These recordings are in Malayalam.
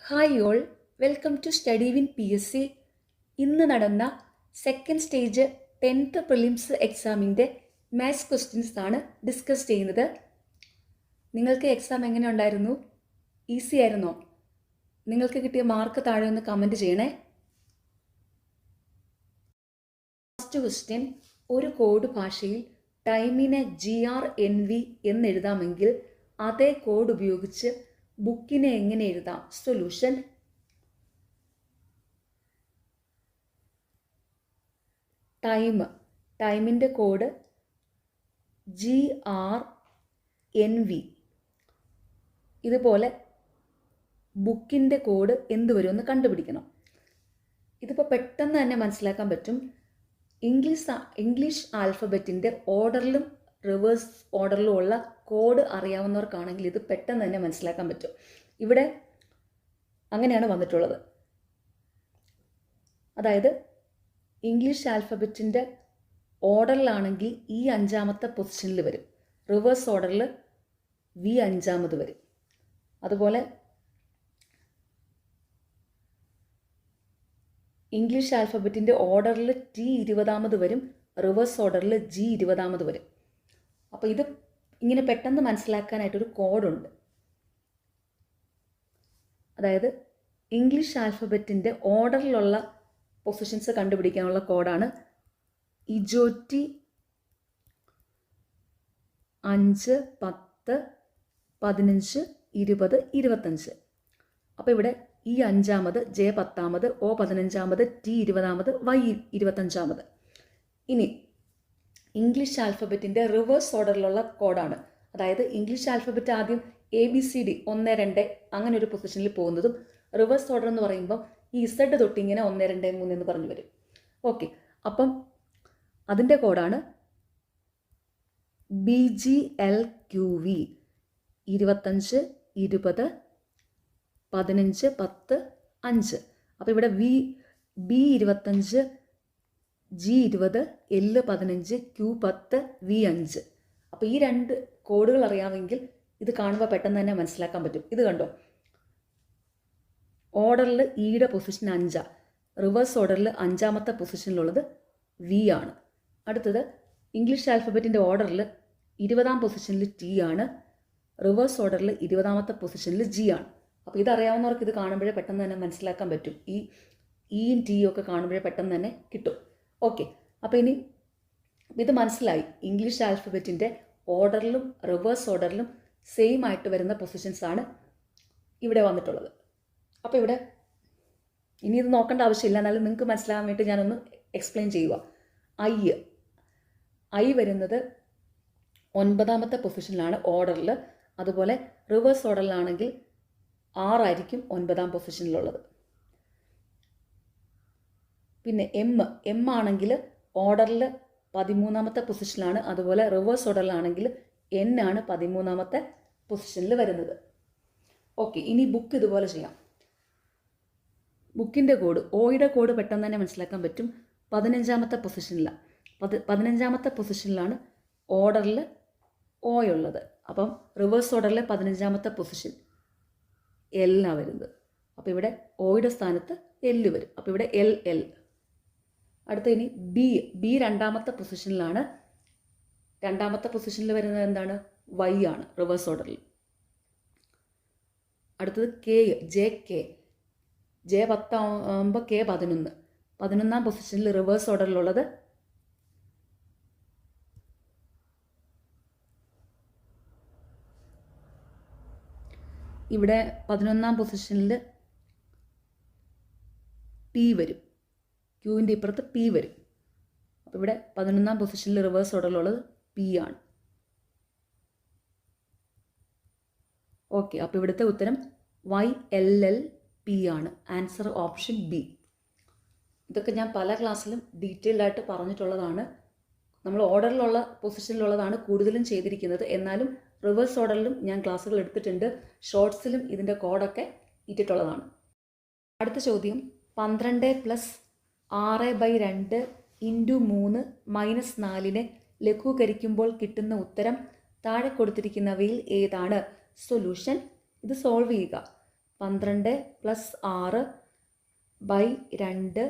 Hi all, welcome to study win PSC. ഇന്ന് നടന്ന സെക്കൻഡ് സ്റ്റേജ് 10th പ്രിലിംസ് എക്സാമിൻ്റെ മാത്സ് ക്വസ്റ്റ്യൻസ് ആണ് ഡിസ്കസ് ചെയ്യുന്നത്. നിങ്ങൾക്ക് എക്സാം എങ്ങനെ ഉണ്ടായിരുന്നു? ഈസി ആയിരുന്നോ? നിങ്ങൾക്ക് കിട്ടിയ മാർക്ക് താഴെ ഒന്ന് കമൻറ്റ് ചെയ്യണേ. ഫസ്റ്റ് ക്വസ്റ്റ്യൻ, ഒരു കോഡ് ഭാഷയിൽ ടൈമിനെ GRNV എന്നെഴുതാമെങ്കിൽ അതേ കോഡ് ഉപയോഗിച്ച് ബുക്കിനെ എങ്ങനെ എഴുതാം? സൊല്യൂഷൻ. ടൈമിൻ്റെ കോഡ് GRNV. ഇതുപോലെ ബുക്കിൻ്റെ കോഡ് എന്ത് വരുമെന്ന് കണ്ടുപിടിക്കണം. ഇതിപ്പോൾ പെട്ടെന്ന് തന്നെ മനസ്സിലാക്കാൻ പറ്റും. ഇംഗ്ലീഷ് ആൽഫബറ്റിൻ്റെ ഓർഡറിലും റിവേഴ്സ് ഓർഡറിലും ഉള്ള കോഡ് അറിയാവുന്നവർക്കാണെങ്കിൽ ഇത് പെട്ടെന്ന് തന്നെ മനസ്സിലാക്കാൻ പറ്റും. ഇവിടെ അങ്ങനെയാണ് വന്നിട്ടുള്ളത്. അതായത് ഇംഗ്ലീഷ് ആൽഫബറ്റിൻ്റെ ഓർഡറിലാണെങ്കിൽ ഈ 5ാമത്തെ പൊസിഷനിൽ വരും, റിവേഴ്സ് ഓർഡറിൽ V 5ാമത് വരും. അതുപോലെ ഇംഗ്ലീഷ് ആൽഫബറ്റിൻ്റെ ഓർഡറിൽ T 20ാമത് വരും, റിവേഴ്സ് ഓർഡറിൽ G 20ാമത് വരും. അപ്പോൾ ഇത് ഇങ്ങനെ പെട്ടെന്ന് മനസ്സിലാക്കാനായിട്ടൊരു കോഡുണ്ട്. അതായത് ഇംഗ്ലീഷ് ആൽഫബറ്റിൻ്റെ ഓർഡറിലുള്ള പൊസിഷൻസ് കണ്ടുപിടിക്കാനുള്ള കോഡാണ് ഇജോറ്റി 5, 10, 15, 20, 25. അപ്പോൾ ഇവിടെ E 5ാമത്, J 10ാമത്, O 15ാമത്, T 20ാമത്, Y 25ാമത്. ഇനി ഇംഗ്ലീഷ് ആൽഫബറ്റിൻ്റെ റിവേഴ്സ് ഓർഡറിലുള്ള കോഡാണ്. അതായത് ഇംഗ്ലീഷ് ആൽഫബറ്റ് ആദ്യം ABCD 1, 2 അങ്ങനെ ഒരു പൊസിഷനിൽ പോകുന്നതും റിവേഴ്സ് ഓർഡർ എന്ന് പറയുമ്പോൾ ഈ Z തൊട്ട് ഇങ്ങനെ 1, 2, 3 എന്ന് പറഞ്ഞു വരും. ഓക്കെ, അപ്പം അതിൻ്റെ കോഡാണ് BGLQV 25, 20, 15, 10, 5. അപ്പോൾ ഇവിടെ B 25, G 20, L 15, Q 10, V 5. അപ്പോൾ ഈ 2 കോഡുകൾ അറിയാമെങ്കിൽ ഇത് കാണുമ്പോൾ പെട്ടെന്ന് തന്നെ മനസ്സിലാക്കാൻ പറ്റും. ഇത് കണ്ടോ, ഓർഡറിൽ ഇയുടെ പൊസിഷൻ 5, റിവേഴ്സ് ഓർഡറിൽ 5ാമത്തെ പൊസിഷനിലുള്ളത് V ആണ്. അടുത്തത് ഇംഗ്ലീഷ് ആൽഫബറ്റിൻ്റെ ഓർഡറിൽ 20ാം പൊസിഷനിൽ T ആണ്, റിവേഴ്സ് ഓർഡറിൽ 20ാമത്തെ പൊസിഷനിൽ G ആണ്. അപ്പോൾ ഇതറിയാവുന്നവർക്ക് ഇത് കാണുമ്പോഴേ പെട്ടെന്ന് തന്നെ മനസ്സിലാക്കാൻ പറ്റും. ഈ ഇയും ടിയും ഒക്കെ കാണുമ്പോഴേ പെട്ടെന്ന് തന്നെ കിട്ടും. ഓക്കെ, അപ്പോൾ ഇനി ഇത് മനസ്സിലായി. ഇംഗ്ലീഷ് ആൽഫബറ്റിൻ്റെ ഓർഡറിലും റിവേഴ്സ് ഓർഡറിലും സെയിം ആയിട്ട് വരുന്ന പൊസിഷൻസ് ആണ് ഇവിടെ വന്നിട്ടുള്ളത്. അപ്പോൾ ഇവിടെ ഇനി ഇത് നോക്കേണ്ട ആവശ്യമില്ല, എന്നാലും നിങ്ങൾക്ക് മനസ്സിലാകാൻ വേണ്ടി ഞാനൊന്ന് എക്സ്പ്ലെയിൻ ചെയ്യുക. I വരുന്നത് 9ാമത്തെ പൊസിഷനിലാണ് ഓർഡറിൽ. അതുപോലെ റിവേഴ്സ് ഓർഡറിലാണെങ്കിൽ 6 ആയിരിക്കും 9ാം പൊസിഷനിലുള്ളത്. പിന്നെ M ആണെങ്കിൽ ഓർഡറിൽ 13ാമത്തെ പൊസിഷനിലാണ്. അതുപോലെ റിവേഴ്സ് ഓർഡറിലാണെങ്കിൽ N ആണ് 13ാമത്തെ പൊസിഷനിൽ വരുന്നത്. ഓക്കെ, ഇനി ബുക്ക് ഇതുപോലെ ചെയ്യാം. ബുക്കിൻ്റെ കോഡ്, ഓയുടെ കോഡ് പെട്ടെന്ന് തന്നെ മനസ്സിലാക്കാൻ പറ്റും. 15ാമത്തെ പൊസിഷനിലാണ്. 15ാമത്തെ പൊസിഷനിലാണ് ഓർഡറിൽ O ഉള്ളത്. അപ്പം റിവേഴ്സ് ഓർഡറിലെ 15ാമത്തെ പൊസിഷൻ L ആണ് വരുന്നത്. അപ്പോൾ ഇവിടെ ഓയുടെ സ്ഥാനത്ത് L വരും. അപ്പോൾ ഇവിടെ LL. അടുത്ത ഇനി B 2ാമത്തെ പൊസിഷനിലാണ്. 2ാമത്തെ പൊസിഷനിൽ വരുന്നത് എന്താണ്? Y ആണ്, റിവേഴ്സ് ഓർഡറിൽ. അടുത്തത് JK. J 10 ആകുമ്പോൾ K 11. 11ാം പൊസിഷനിൽ റിവേഴ്സ് ഓർഡറിലുള്ളത് ഇവിടെ 11ാം പൊസിഷനിൽ P വരും. ക്യൂവിൻ്റെ ഇപ്പുറത്ത് P വരും. അപ്പോൾ ഇവിടെ 11ാം പൊസിഷനിൽ റിവേഴ്സ് ഓർഡറിലുള്ളത് P ആണ്. ഓക്കെ, അപ്പോൾ ഇവിടുത്തെ ഉത്തരം YLLP ആണ്. Answer option B. ഇതൊക്കെ ഞാൻ പല ക്ലാസ്സിലും ഡീറ്റെയിൽഡ് ആയിട്ട് പറഞ്ഞിട്ടുള്ളതാണ്. നമ്മൾ ഓർഡറിലുള്ള പൊസിഷനിലുള്ളതാണ് കൂടുതലും ചെയ്തിരിക്കുന്നത്. എന്നാലും റിവേഴ്സ് ഓർഡറിലും ഞാൻ ക്ലാസ്സുകൾ എടുത്തിട്ടുണ്ട്. ഷോർട്സിലും ഇതിൻ്റെ കോഡൊക്കെ ഇട്ടിട്ടുള്ളതാണ്. അടുത്ത ചോദ്യം, 12 + 6/2 × 3 - 4 ലഘൂകരിക്കുമ്പോൾ കിട്ടുന്ന ഉത്തരം താഴെ കൊടുത്തിരിക്കുന്നവയിൽ ഏതാണ്? സൊല്യൂഷൻ. ഇത് സോൾവ് ചെയ്യുക. 12 plus 6 by 2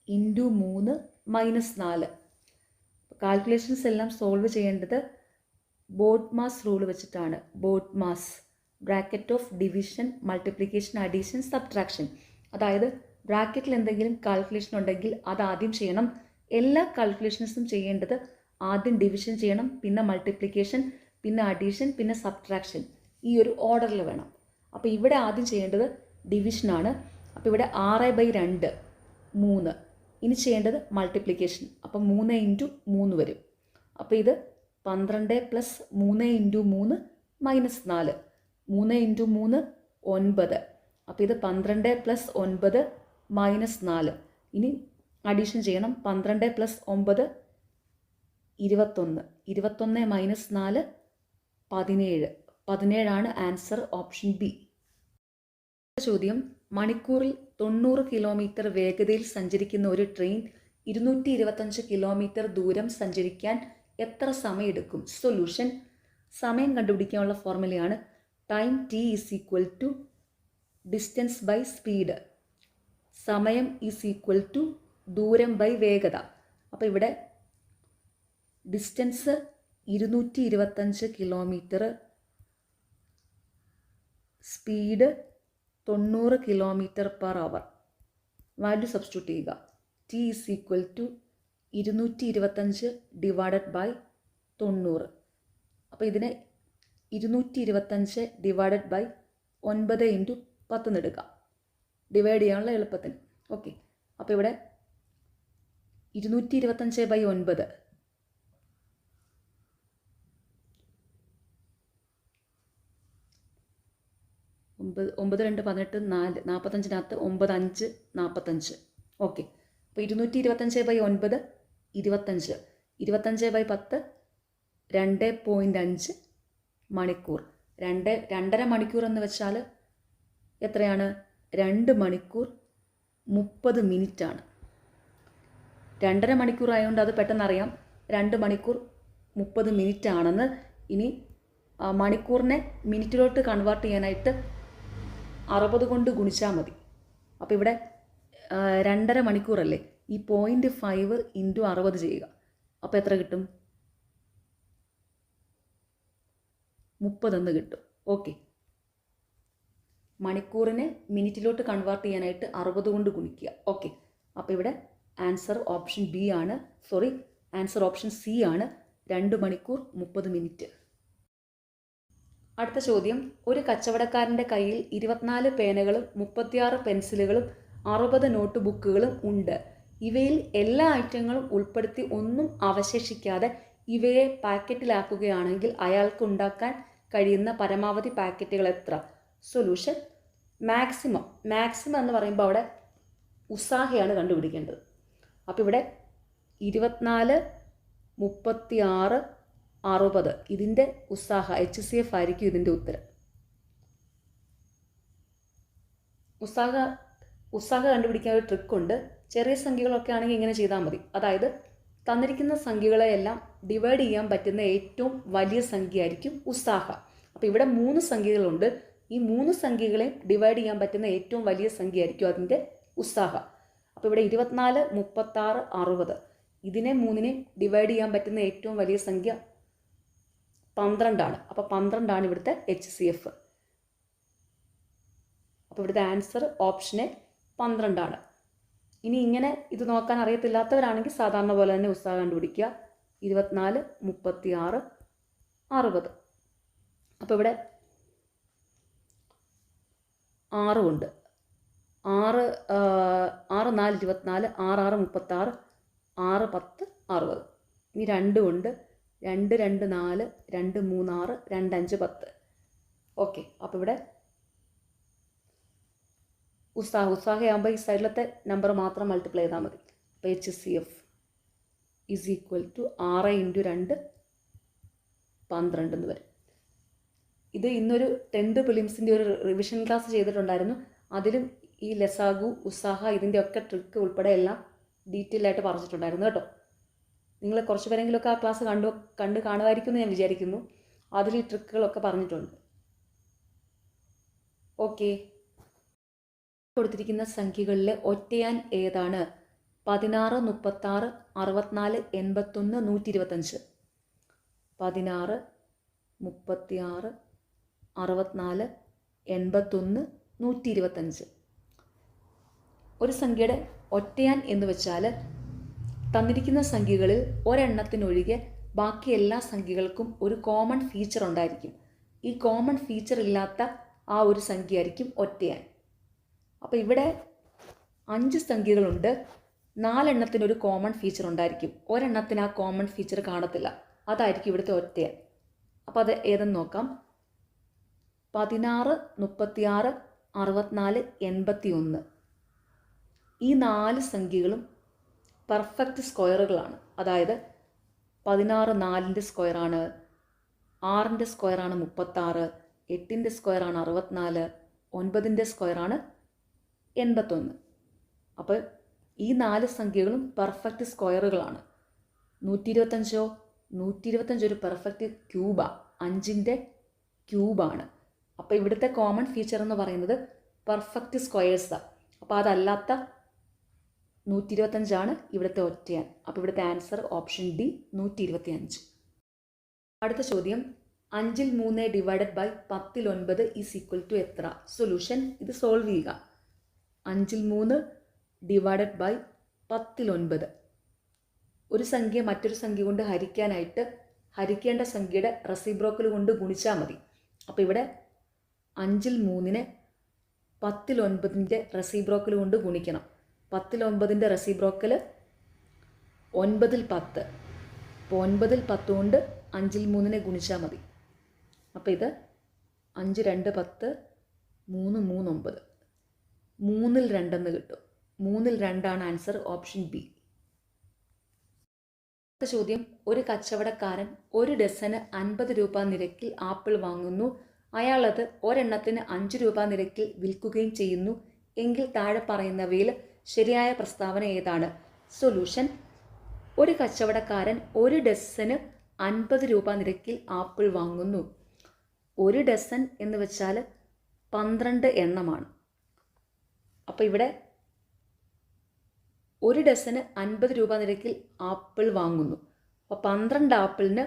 into 3 minus 4. Calculations എല്ലാം സോൾവ് ചെയ്യേണ്ടത് ബോഡ് മാസ് റൂൾ വെച്ചിട്ടാണ്. BODMAS bracket of division, multiplication, addition, subtraction. അതായത് ബ്രാക്കറ്റിൽ എന്തെങ്കിലും കാൽക്കുലേഷൻ ഉണ്ടെങ്കിൽ അത് ആദ്യം ചെയ്യണം. എല്ലാ കാൽക്കുലേഷൻസും ചെയ്യേണ്ടത് ആദ്യം ഡിവിഷൻ ചെയ്യണം, പിന്നെ മൾട്ടിപ്ലിക്കേഷൻ, പിന്നെ അഡീഷൻ, പിന്നെ സബ്ട്രാക്ഷൻ. ഈ ഒരു ഓർഡറിൽ വേണം. അപ്പോൾ ഇവിടെ ആദ്യം ചെയ്യേണ്ടത് ഡിവിഷനാണ്. അപ്പോൾ ഇവിടെ 6/2 3. ഇനി ചെയ്യേണ്ടത് മൾട്ടിപ്ലിക്കേഷൻ. അപ്പം 3 ഇൻറ്റു 3 വരും. അപ്പോൾ ഇത് 12 പ്ലസ് 3 ഇൻറ്റു 3 മൈനസ് 4. 3 ഇൻറ്റു 3 9. അപ്പോൾ ഇത് 12 പ്ലസ് 9 മൈനസ് 4. ഇനി അഡീഷൻ ചെയ്യണം. 12 plus 9 21. 21 minus 4 17. 17 answer, option B. ചോദ്യം: മണിക്കൂറിൽ 90 കിലോമീറ്റർ വേഗതയിൽ സഞ്ചരിക്കുന്ന ഒരു ട്രെയിൻ 225 കിലോമീറ്റർ ദൂരം സഞ്ചരിക്കാൻ എത്ര സമയമെടുക്കും? സൊല്യൂഷൻ: സമയം കണ്ടുപിടിക്കാനുള്ള ഫോർമുലയാണ് time T is equal to distance by speed. സമയം ഈസ് ഈക്വൽ ടു ദൂരം ബൈ വേഗത. അപ്പോൾ ഇവിടെ distance 225 kilometre, speed 90 kilometre per hour. Value substitute ചെയ്യുക. T is equal to 225 divided by 90. അപ്പോൾ ഇതിനെ 225 ഡിവൈഡഡ് ബൈ 9 ഇൻറ്റു 10 എടുക്കാം, ഡിവൈഡ് ചെയ്യാനുള്ള എളുപ്പത്തിന്. ഓക്കെ, അപ്പോൾ ഇവിടെ 225/9 9 2 18 4 45 9 5 45. ഓക്കെ, അപ്പോൾ 225/9 25. 25/10 2.5 മണിക്കൂർ. 2.5 മണിക്കൂർ എന്ന് വെച്ചാൽ എത്രയാണ്? 2 മണിക്കൂർ 30 മിനിറ്റാണ്. 2.5 മണിക്കൂർ ആയതുകൊണ്ട് അത് പെട്ടെന്നറിയാം 2 മണിക്കൂർ 30 മിനിറ്റ് ആണെന്ന്. ഇനി മണിക്കൂറിനെ മിനിറ്റിലോട്ട് കൺവേർട്ട് ചെയ്യാനായിട്ട് 60 കൊണ്ട് ഗുണിച്ചാൽ മതി. അപ്പോൾ ഇവിടെ 2.5 മണിക്കൂറല്ലേ, ഈ 0.5 ഇൻറ്റു 60 ചെയ്യുക. അപ്പോൾ എത്ര കിട്ടും? 30 എന്ന് കിട്ടും. ഓക്കെ, മണിക്കൂറിനെ മിനിറ്റിലോട്ട് കൺവേർട്ട് ചെയ്യാനായിട്ട് 60 കൊണ്ട് ഗുണിക്കുക. ഓക്കെ, അപ്പോൾ ഇവിടെ ആൻസർ ഓപ്ഷൻ ബി ആണ്. സോറി, ആൻസർ ഓപ്ഷൻ സി ആണ്, 2 മണിക്കൂർ 30 മിനിറ്റ്. അടുത്ത ചോദ്യം: ഒരു കച്ചവടക്കാരൻ്റെ കയ്യിൽ 24 പേനകളും 36 പെൻസിലുകളും 60 നോട്ട് ബുക്കുകളും ഉണ്ട്. ഇവയിൽ എല്ലാ ഐറ്റങ്ങളും ഉൾപ്പെടുത്തി ഒന്നും അവശേഷിക്കാതെ ഇവയെ പാക്കറ്റിലാക്കുകയാണെങ്കിൽ അയാൾക്ക് ഉണ്ടാക്കാൻ കഴിയുന്ന പരമാവധി പാക്കറ്റുകൾ എത്ര? സൊല്യൂഷൻ: മാക്സിമം എന്ന് പറയുമ്പോൾ അവിടെ ഉസാഹയാണ് കണ്ടുപിടിക്കേണ്ടത്. അപ്പോൾ ഇവിടെ 24, 36, 60 ഇതിൻ്റെ ഉസാഹ HCF ആയിരിക്കും ഇതിൻ്റെ ഉത്തരം. ഉസാഹ കണ്ടുപിടിക്കാൻ ഒരു ട്രിക്കുണ്ട്. ചെറിയ സംഖ്യകളൊക്കെ ആണെങ്കിൽ ഇങ്ങനെ ചെയ്താൽ മതി. അതായത് തന്നിരിക്കുന്ന സംഖ്യകളെയെല്ലാം ഡിവൈഡ് ചെയ്യാൻ പറ്റുന്ന ഏറ്റവും വലിയ സംഖ്യ ആയിരിക്കും ഉസാഹ. അപ്പോൾ ഇവിടെ 3 സംഖ്യകളുണ്ട്. ഈ 3 സംഖ്യകളെ ഡിവൈഡ് ചെയ്യാൻ പറ്റുന്ന ഏറ്റവും വലിയ സംഖ്യ ആയിരിക്കും അതിൻ്റെ ഉസാഹ. അപ്പോൾ ഇവിടെ 24, 36, 60 ഇതിനെ 3നെ ഡിവൈഡ് ചെയ്യാൻ പറ്റുന്ന ഏറ്റവും വലിയ സംഖ്യ 12 ആണ്. അപ്പോൾ 12 ആണ് ഇവിടുത്തെ HCF. അപ്പോൾ ഇവിടുത്തെ ആൻസർ ഓപ്ഷൻ എ 12 ആണ്. ഇനി ഇങ്ങനെ ഇത് നോക്കാൻ അറിയത്തില്ലാത്തവരാണെങ്കിൽ സാധാരണ പോലെ തന്നെ ഉസാഹ കണ്ടുപിടിക്കുക. 24, 36, 60. അപ്പോൾ ഇവിടെ 6 ഉണ്ട്. 6 4 24, 6 6 36, 6 10 60. ഇനി 2 ഉണ്ട്. 2 2 4, 2 3 6, 2 5 10. ഓക്കെ, അപ്പോൾ ഇവിടെ ഉസാഹയാകുമ്പോൾ ഈ സൈഡിലത്തെ നമ്പർ മാത്രം മൾട്ടിപ്ലൈ ചെയ്താൽ മതി. അപ്പോൾ HCF is equal to 6 into 2 12 എന്ന് വരും. ഇത് ഇന്നൊരു 10th പ്രിലിംസിൻ്റെ ഒരു റിവിഷൻ ക്ലാസ് ചെയ്തിട്ടുണ്ടായിരുന്നു. അതിലും ഈ ലസാഗു, ഉസാഹ ഇതിൻ്റെയൊക്കെ ട്രിക്ക് ഉൾപ്പെടെ എല്ലാം ഡീറ്റെയിൽ ആയിട്ട് പറഞ്ഞിട്ടുണ്ടായിരുന്നു കേട്ടോ. നിങ്ങൾ കുറച്ച് പേരെങ്കിലുമൊക്കെ ആ ക്ലാസ് കണ്ട് കാണുമായിരിക്കും എന്ന് ഞാൻ വിചാരിക്കുന്നു. അതിൽ ഈ ട്രിക്കുകളൊക്കെ പറഞ്ഞിട്ടുണ്ട്. ഓക്കെ. കൊടുത്തിരിക്കുന്ന സംഖ്യകളിലെ ഒറ്റയാൻ ഏതാണ്? 16, 36, 64, 81, 125. 16, 36, 64, 81, 125. ഒരു സംഖ്യയുടെ ഒറ്റയാൻ എന്ന് വെച്ചാൽ തന്നിരിക്കുന്ന സംഖ്യകളിൽ ഒരെണ്ണത്തിനൊഴികെ ബാക്കി എല്ലാ സംഖ്യകൾക്കും ഒരു കോമൺ ഫീച്ചർ ഉണ്ടായിരിക്കും. ഈ കോമൺ ഫീച്ചർ ഇല്ലാത്ത ആ ഒരു സംഖ്യയായിരിക്കും ഒറ്റയാൻ. അപ്പോൾ ഇവിടെ 5 സംഖ്യകളുണ്ട്. 4 എണ്ണത്തിനൊരു കോമൺ ഫീച്ചർ ഉണ്ടായിരിക്കും. ഒരെണ്ണത്തിന് ആ കോമൺ ഫീച്ചർ കാണത്തില്ല. അതായിരിക്കും ഇവിടുത്തെ ഒറ്റയാൻ. അപ്പോൾ അത് ഏതെന്ന് നോക്കാം. 16, 36, 64, 81. ഈ 4 സംഖ്യകളും പെർഫെക്റ്റ് സ്ക്വയറുകളാണ്. അതായത് 16 4ൻ്റെ സ്ക്വയറാണ്, 6ൻ്റെ സ്ക്വയറാണ് 36, 8ൻ്റെ സ്ക്വയറാണ് 64, 9ൻ്റെ സ്ക്വയറാണ് 81. അപ്പോൾ ഈ 4 സംഖ്യകളും പെർഫെക്റ്റ് സ്ക്വയറുകളാണ്. 125 125 ഒരു പെർഫെക്റ്റ് ക്യൂബാണ്, 5ൻ്റെ ക്യൂബാണ്. അപ്പോൾ ഇവിടുത്തെ കോമൺ ഫീച്ചർ എന്ന് പറയുന്നത് പെർഫെക്റ്റ് സ്ക്വയേഴ്സാണ്. അപ്പോൾ അതല്ലാത്ത 125 ഇവിടുത്തെ ഒറ്റയാൻ. അപ്പോൾ ഇവിടുത്തെ ആൻസർ ഓപ്ഷൻ ഡി 125. അടുത്ത ചോദ്യം, 5ൽ 3 ഡിവൈഡഡ് ബൈ 10ൽ 9 ഈസ് ഈക്വൽ ടു എത്ര? സൊല്യൂഷൻ. ഇത് സോൾവ് ചെയ്യുക. 5ൽ 3 ഡിവൈഡഡ് ബൈ 10ൽ 9. ഒരു സംഖ്യ മറ്റൊരു സംഖ്യ കൊണ്ട് ഹരിക്കാനായിട്ട് ഹരിക്കേണ്ട സംഖ്യയുടെ റെസിപ്രോക്കൽ കൊണ്ട് ഗുണിച്ചാൽ മതി. അപ്പോൾ ഇവിടെ 5ൽ 3 10ൽ 9ൻ്റെ റെസിപ്രോക്കൽ കൊണ്ട് ഗുണിക്കണം. 10ൽ 9ൻ്റെ റെസിപ്രോക്കൽ 9ൽ 10. അപ്പോൾ 9ൽ 10 കൊണ്ട് 5ൽ 3 ഗുണിച്ചാൽ മതി. അപ്പോൾ ഇത് 5 2 10, 3 3 9. 3ൽ 2 എന്ന് കിട്ടും. 3ൽ 2 ആൻസർ ഓപ്ഷൻ ബി. അടുത്ത ചോദ്യം, ഒരു കച്ചവടക്കാരൻ ഒരു ഡസന് 50 രൂപ നിരക്കിൽ ആപ്പിൾ വാങ്ങുന്നു. അയാളത് ഒരെണ്ണത്തിന് 5 രൂപ നിരക്കിൽ വിൽക്കുകയും ചെയ്യുന്നു. എങ്കിൽ താഴെ പറയുന്നവയിൽ ശരിയായ പ്രസ്താവന ഏതാണ്? സൊല്യൂഷൻ. ഒരു കച്ചവടക്കാരൻ ഒരു ഡസന് 50 രൂപ നിരക്കിൽ ആപ്പിൾ വാങ്ങുന്നു. ഒരു ഡസൻ എന്ന് വെച്ചാൽ 12 എണ്ണമാണ്. അപ്പോൾ ഇവിടെ ഒരു ഡസന് 50 രൂപ നിരക്കിൽ ആപ്പിൾ വാങ്ങുന്നു. അപ്പോൾ 12 ആപ്പിളിന്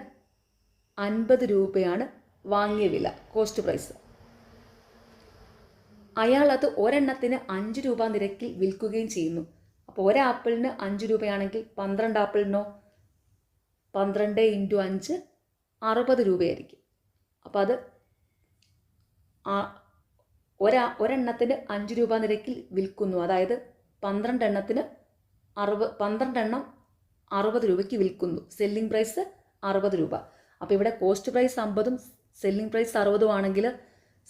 50 രൂപയാണ് വാങ്ങിയ വില, കോസ്റ്റ് പ്രൈസ്. അയാൾ അത് ഒരെണ്ണത്തിന് 5 രൂപ നിരക്കിൽ വിൽക്കുകയും ചെയ്യുന്നു. അപ്പോൾ ഒരാപ്പിളിന് 5 രൂപയാണെങ്കിൽ 12 ആപ്പിളിനോ 12 × 5 60 രൂപയായിരിക്കും. അപ്പോൾ അത് ഒരെണ്ണത്തിന് 5 രൂപ നിരക്കിൽ വിൽക്കുന്നു. അതായത് 12 എണ്ണത്തിന് 12 എണ്ണം 60 രൂപയ്ക്ക് വിൽക്കുന്നു. സെല്ലിംഗ് പ്രൈസ് 60 രൂപ. അപ്പോൾ ഇവിടെ കോസ്റ്റ് പ്രൈസ് 50ഉം സെല്ലിംഗ് പ്രൈസ് 60ഉം ആണെങ്കിൽ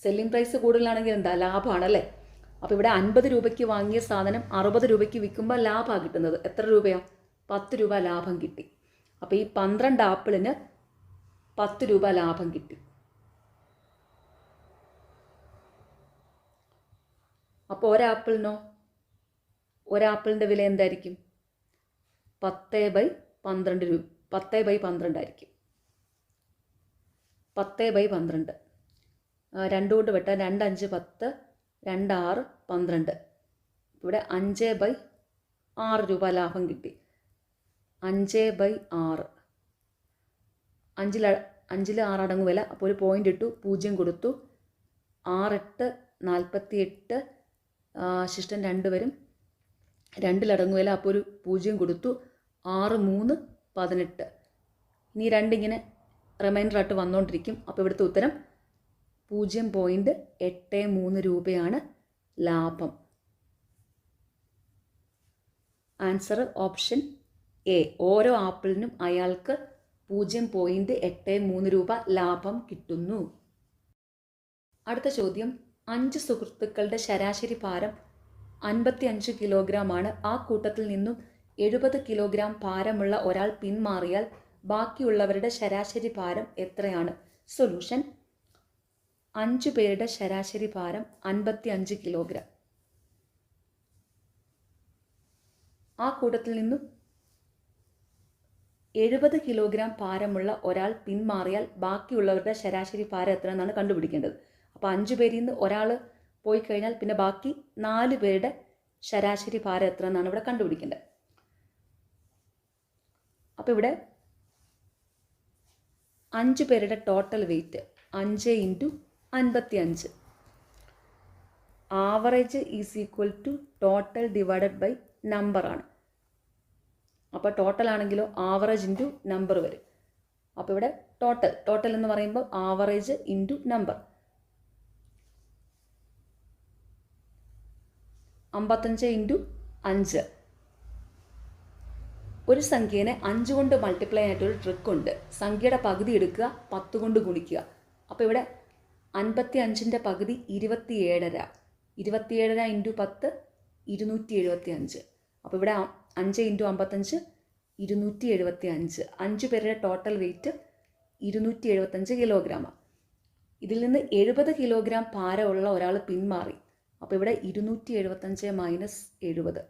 സെല്ലിംഗ് പ്രൈസ് കൂടുതലാണെങ്കിൽ എന്താ ലാഭമാണല്ലേ. അപ്പോൾ ഇവിടെ 50 രൂപയ്ക്ക് വാങ്ങിയ സാധനം 60 രൂപയ്ക്ക് വിൽക്കുമ്പോൾ ലാഭമാണ് കിട്ടുന്നത്. എത്ര രൂപയാണ്? 10 രൂപ ലാഭം കിട്ടി. അപ്പോൾ ഈ 12 ആപ്പിളിന് 10 രൂപ ലാഭം കിട്ടി. അപ്പോൾ ഒരാപ്പിളിൻ്റെ വില എന്തായിരിക്കും? 10/12 രൂപ. 10/12 ആയിരിക്കും. 10/12. 2 കൊണ്ട് വെട്ടാൻ 2 5 10, 2 6 12. ഇവിടെ 5/6 രൂപ ലാഭം കിട്ടി. 5/6. 5ൽ 6 അടങ്ങ് വില. അപ്പോൾ ഒരു പോയിൻ്റ് ഇട്ടു, 0 കൊടുത്തു. 6 8 48, ശിഷ്ടം 2 വരും. 2ൽ അടങ്ങ് വില. അപ്പോൾ ഒരു 0 കൊടുത്തു. 6 3 18. ഇനി 2 ഇങ്ങനെ റിമൈൻഡറായിട്ട് വന്നുകൊണ്ടിരിക്കും. അപ്പോൾ ഇവിടുത്തെ ഉത്തരം 0.83 രൂപയാണ് ലാഭം. Answer option A. ഓരോ ആപ്പിളിനും അയാൾക്ക് 0.83 രൂപ ലാഭം കിട്ടുന്നു. അടുത്ത ചോദ്യം, 5 സുഹൃത്തുക്കളുടെ ശരാശരി ഭാരം 55 കിലോഗ്രാമാണ്. ആ കൂട്ടത്തിൽ നിന്നും 70 കിലോഗ്രാം ഭാരമുള്ള ഒരാൾ പിന്മാറിയാൽ ബാക്കിയുള്ളവരുടെ ശരാശരി ഭാരം എത്രയാണ്? സൊല്യൂഷൻ. 5 പേരുടെ ശരാശരി ഭാരം 55 കിലോഗ്രാം. ആ കൂട്ടത്തിൽ നിന്നും 70 കിലോഗ്രാം ഭാരമുള്ള ഒരാൾ പിന്മാറിയാൽ ബാക്കിയുള്ളവരുടെ ശരാശരി ഭാരം എത്ര എന്നാണ് കണ്ടുപിടിക്കേണ്ടത്. അപ്പോൾ 5 പേരിൽ നിന്ന് ഒരാൾ പോയി കഴിഞ്ഞാൽ പിന്നെ ബാക്കി 4 പേരുടെ ശരാശരി ഭാരം എത്ര എന്നാണ് ഇവിടെ കണ്ടുപിടിക്കേണ്ടത്. അപ്പോൾ ഇവിടെ 5 പേരുടെ total weight 5 × 55. Average is equal to total divided by നമ്പറാണ്. അപ്പോൾ ടോട്ടൽ ആണെങ്കിലോ ആവറേജ് ഇൻറ്റു നമ്പർ വരും. അപ്പോൾ ഇവിടെ ടോട്ടൽ എന്ന് പറയുമ്പോൾ ആവറേജ് ഇൻറ്റു നമ്പർ. 55 × 5. ഒരു സംഖ്യേനെ 5 കൊണ്ട് മൾട്ടിപ്ലൈ ആയിട്ടൊരു ട്രിക്കുണ്ട്. സംഖ്യയുടെ പകുതി എടുക്കുക, 10 കൊണ്ട് ഗുണിക്കുക. അപ്പോൾ ഇവിടെ 55ൻ്റെ പകുതി 27.5. 27 × 10 275. അപ്പോൾ ഇവിടെ 5 × 55 275. 5 പേരുടെ ടോട്ടൽ വെയിറ്റ് 275 കിലോഗ്രാമാണ്. ഇതിൽ നിന്ന് 70 കിലോഗ്രാം ഭാരമുള്ള ഒരാൾ പിന്മാറി. അപ്പോൾ ഇവിടെ 275 - 70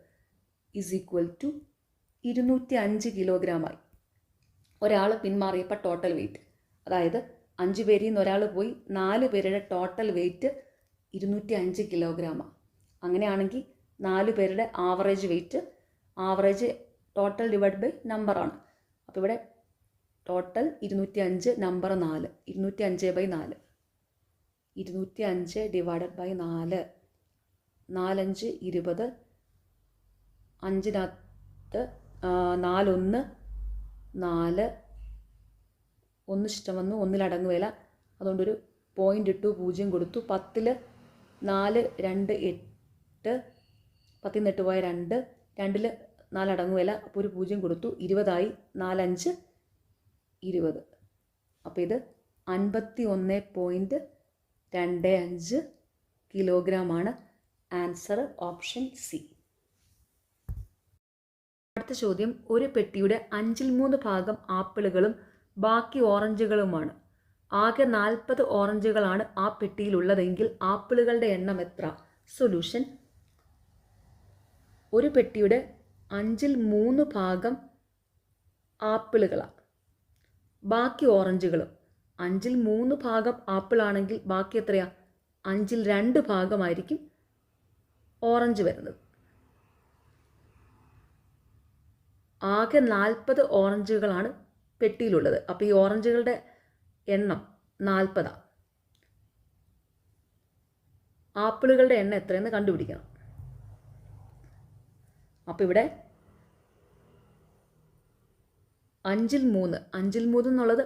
ഈസ് ഈക്വൽ ടു 205 കിലോഗ്രാമായി. ഒരാൾ പിന്മാറിയപ്പോൾ ടോട്ടൽ വെയിറ്റ്, അതായത് 5 പേരിൽ നിന്ന് ഒരാൾ പോയി, 4 പേരുടെ ടോട്ടൽ വെയിറ്റ് 205 കിലോഗ്രാമാണ്. അങ്ങനെയാണെങ്കിൽ 4 പേരുടെ average weight, average total divide by നമ്പറാണ്. അപ്പോൾ ഇവിടെ ടോട്ടൽ 205, നമ്പർ 4, 205/4. 205 divided by 4. 4 × 5 = 20. 5-നകത്ത് 4 1 4. 1 ഇഷ്ടം വന്നു, 1 അടങ്ങുകയില്ല, അതുകൊണ്ടൊരു പോയിൻ്റ് ഇട്ടു, 0 കൊടുത്തു. 10 4 2 8. 10 8 പോയ 2. 2 4 അടങ്ങുകയില്ല, അപ്പോൾ ഒരു 0 കൊടുത്തു. 20 4 5 20. അപ്പോൾ ഇത് 51.25 കിലോഗ്രാമാണ്. Answer option C. അടുത്ത ചോദ്യം, ഒരു പെട്ടിയുടെ 3 ഭാഗം ആപ്പിളുകളും ബാക്കി ഓറഞ്ചുകളുമാണ്. ആകെ 40 ഓറഞ്ചുകളാണ് ആ പെട്ടിയിലുള്ളതെങ്കിൽ ആപ്പിളുകളുടെ എണ്ണം എത്ര? സൊല്യൂഷൻ: ഒരു പെട്ടിയുടെ 3 ഭാഗം ആപ്പിളുകളാണ്, ബാക്കി ഓറഞ്ചുകളും. 3 ഭാഗം ആപ്പിളാണെങ്കിൽ ബാക്കി എത്രയാ? 2 ഭാഗമായിരിക്കും ഓറഞ്ച് വരുന്നത്. ആകെ 40 ഓറഞ്ചുകളാണ് പെട്ടിയിലുള്ളത്. അപ്പോൾ ഈ ഓറഞ്ചുകളുടെ എണ്ണം 40. ആപ്പിളുകളുടെ എണ്ണം എത്രയെന്ന് കണ്ടുപിടിക്കണം. അപ്പോൾ ഇവിടെ 5 × 3 എന്നുള്ളത്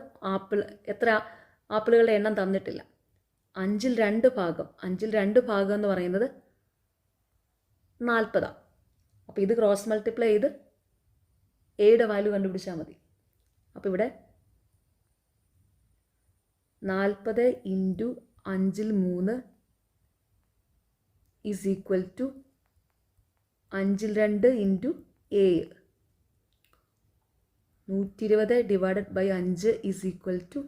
എത്ര ആപ്പിളുകളുടെ എണ്ണം തന്നിട്ടില്ല. 2 ഭാഗം എന്ന് പറയുന്നത് 40. അപ്പോൾ ഇത് ക്രോസ് മൾട്ടിപ്ലൈ ചെയ്ത് എയുടെ വാല്യൂ കണ്ടുപിടിച്ചാൽ മതി. അപ്പോൾ ഇവിടെ 40 × 5 is equal to 5 2 × 7. 120 divided by 5 is equal to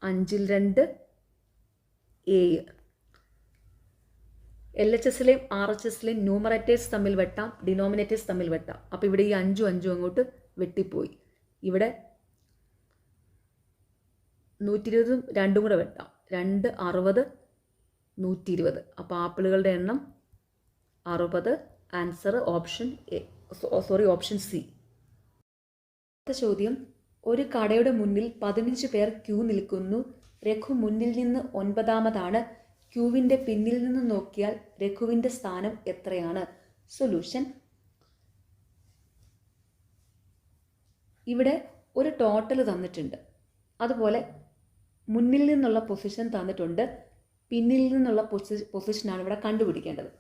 5 2 7. LHSലെയും RHSലെയും ന്യൂമറേറ്റേഴ്സ് തമ്മിൽ വെട്ടാം, ഡിനോമിനേറ്റേഴ്സ് തമ്മിൽ വെട്ടാം. അപ്പോൾ ഇവിടെ ഈ 5 5 അങ്ങോട്ട് വെട്ടിപ്പോയി. ഇവിടെ 120 2 കൂടെ വെട്ടാം. 2 60 120. അപ്പോൾ ആപ്പിളുകളുടെ എണ്ണം 60. Answer option option C. അടുത്ത ചോദ്യം, ഒരു കടയുടെ മുന്നിൽ 15 പേർ ക്യൂ നിൽക്കുന്നു. രഘു മുന്നിൽ നിന്ന് 9ാമതാണ്. ക്യൂവിൻ്റെ പിന്നിൽ നിന്ന് നോക്കിയാൽ രഘുവിൻ്റെ സ്ഥാനം എത്രയാണ്? സൊല്യൂഷൻ: ഇവിടെ ഒരു ടോട്ടൽ തന്നിട്ടുണ്ട്, അതുപോലെ മുന്നിൽ നിന്നുള്ള പൊസിഷൻ തന്നിട്ടുണ്ട്, പിന്നിൽ നിന്നുള്ള പൊസിഷനാണ് ഇവിടെ കണ്ടുപിടിക്കേണ്ടത്.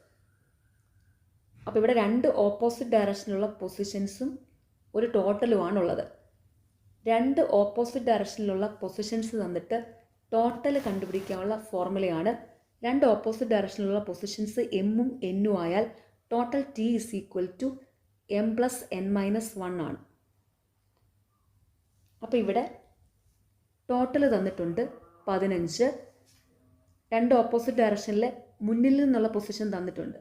അപ്പോൾ ഇവിടെ 2 ഓപ്പോസിറ്റ് ഡയറക്ഷനിലുള്ള പൊസിഷൻസും ഒരു ടോട്ടലുമാണുള്ളത്. 2 ഓപ്പോസിറ്റ് ഡയറക്ഷനിലുള്ള പൊസിഷൻസ് തന്നിട്ട് ടോട്ടൽ കണ്ടുപിടിക്കാനുള്ള ഫോർമുലയാണ് 2 ഓപ്പോസിറ്റ് ഡയറക്ഷനിലുള്ള പൊസിഷൻസ് എമ്മും എന്നും ആയാൽ total T is equal to M + N - 1 ആണ്. അപ്പോൾ ഇവിടെ ടോട്ടൽ തന്നിട്ടുണ്ട് 15. 2 ഓപ്പോസിറ്റ് ഡയറക്ഷനിൽ മുന്നിൽ നിന്നുള്ള പൊസിഷൻ തന്നിട്ടുണ്ട്.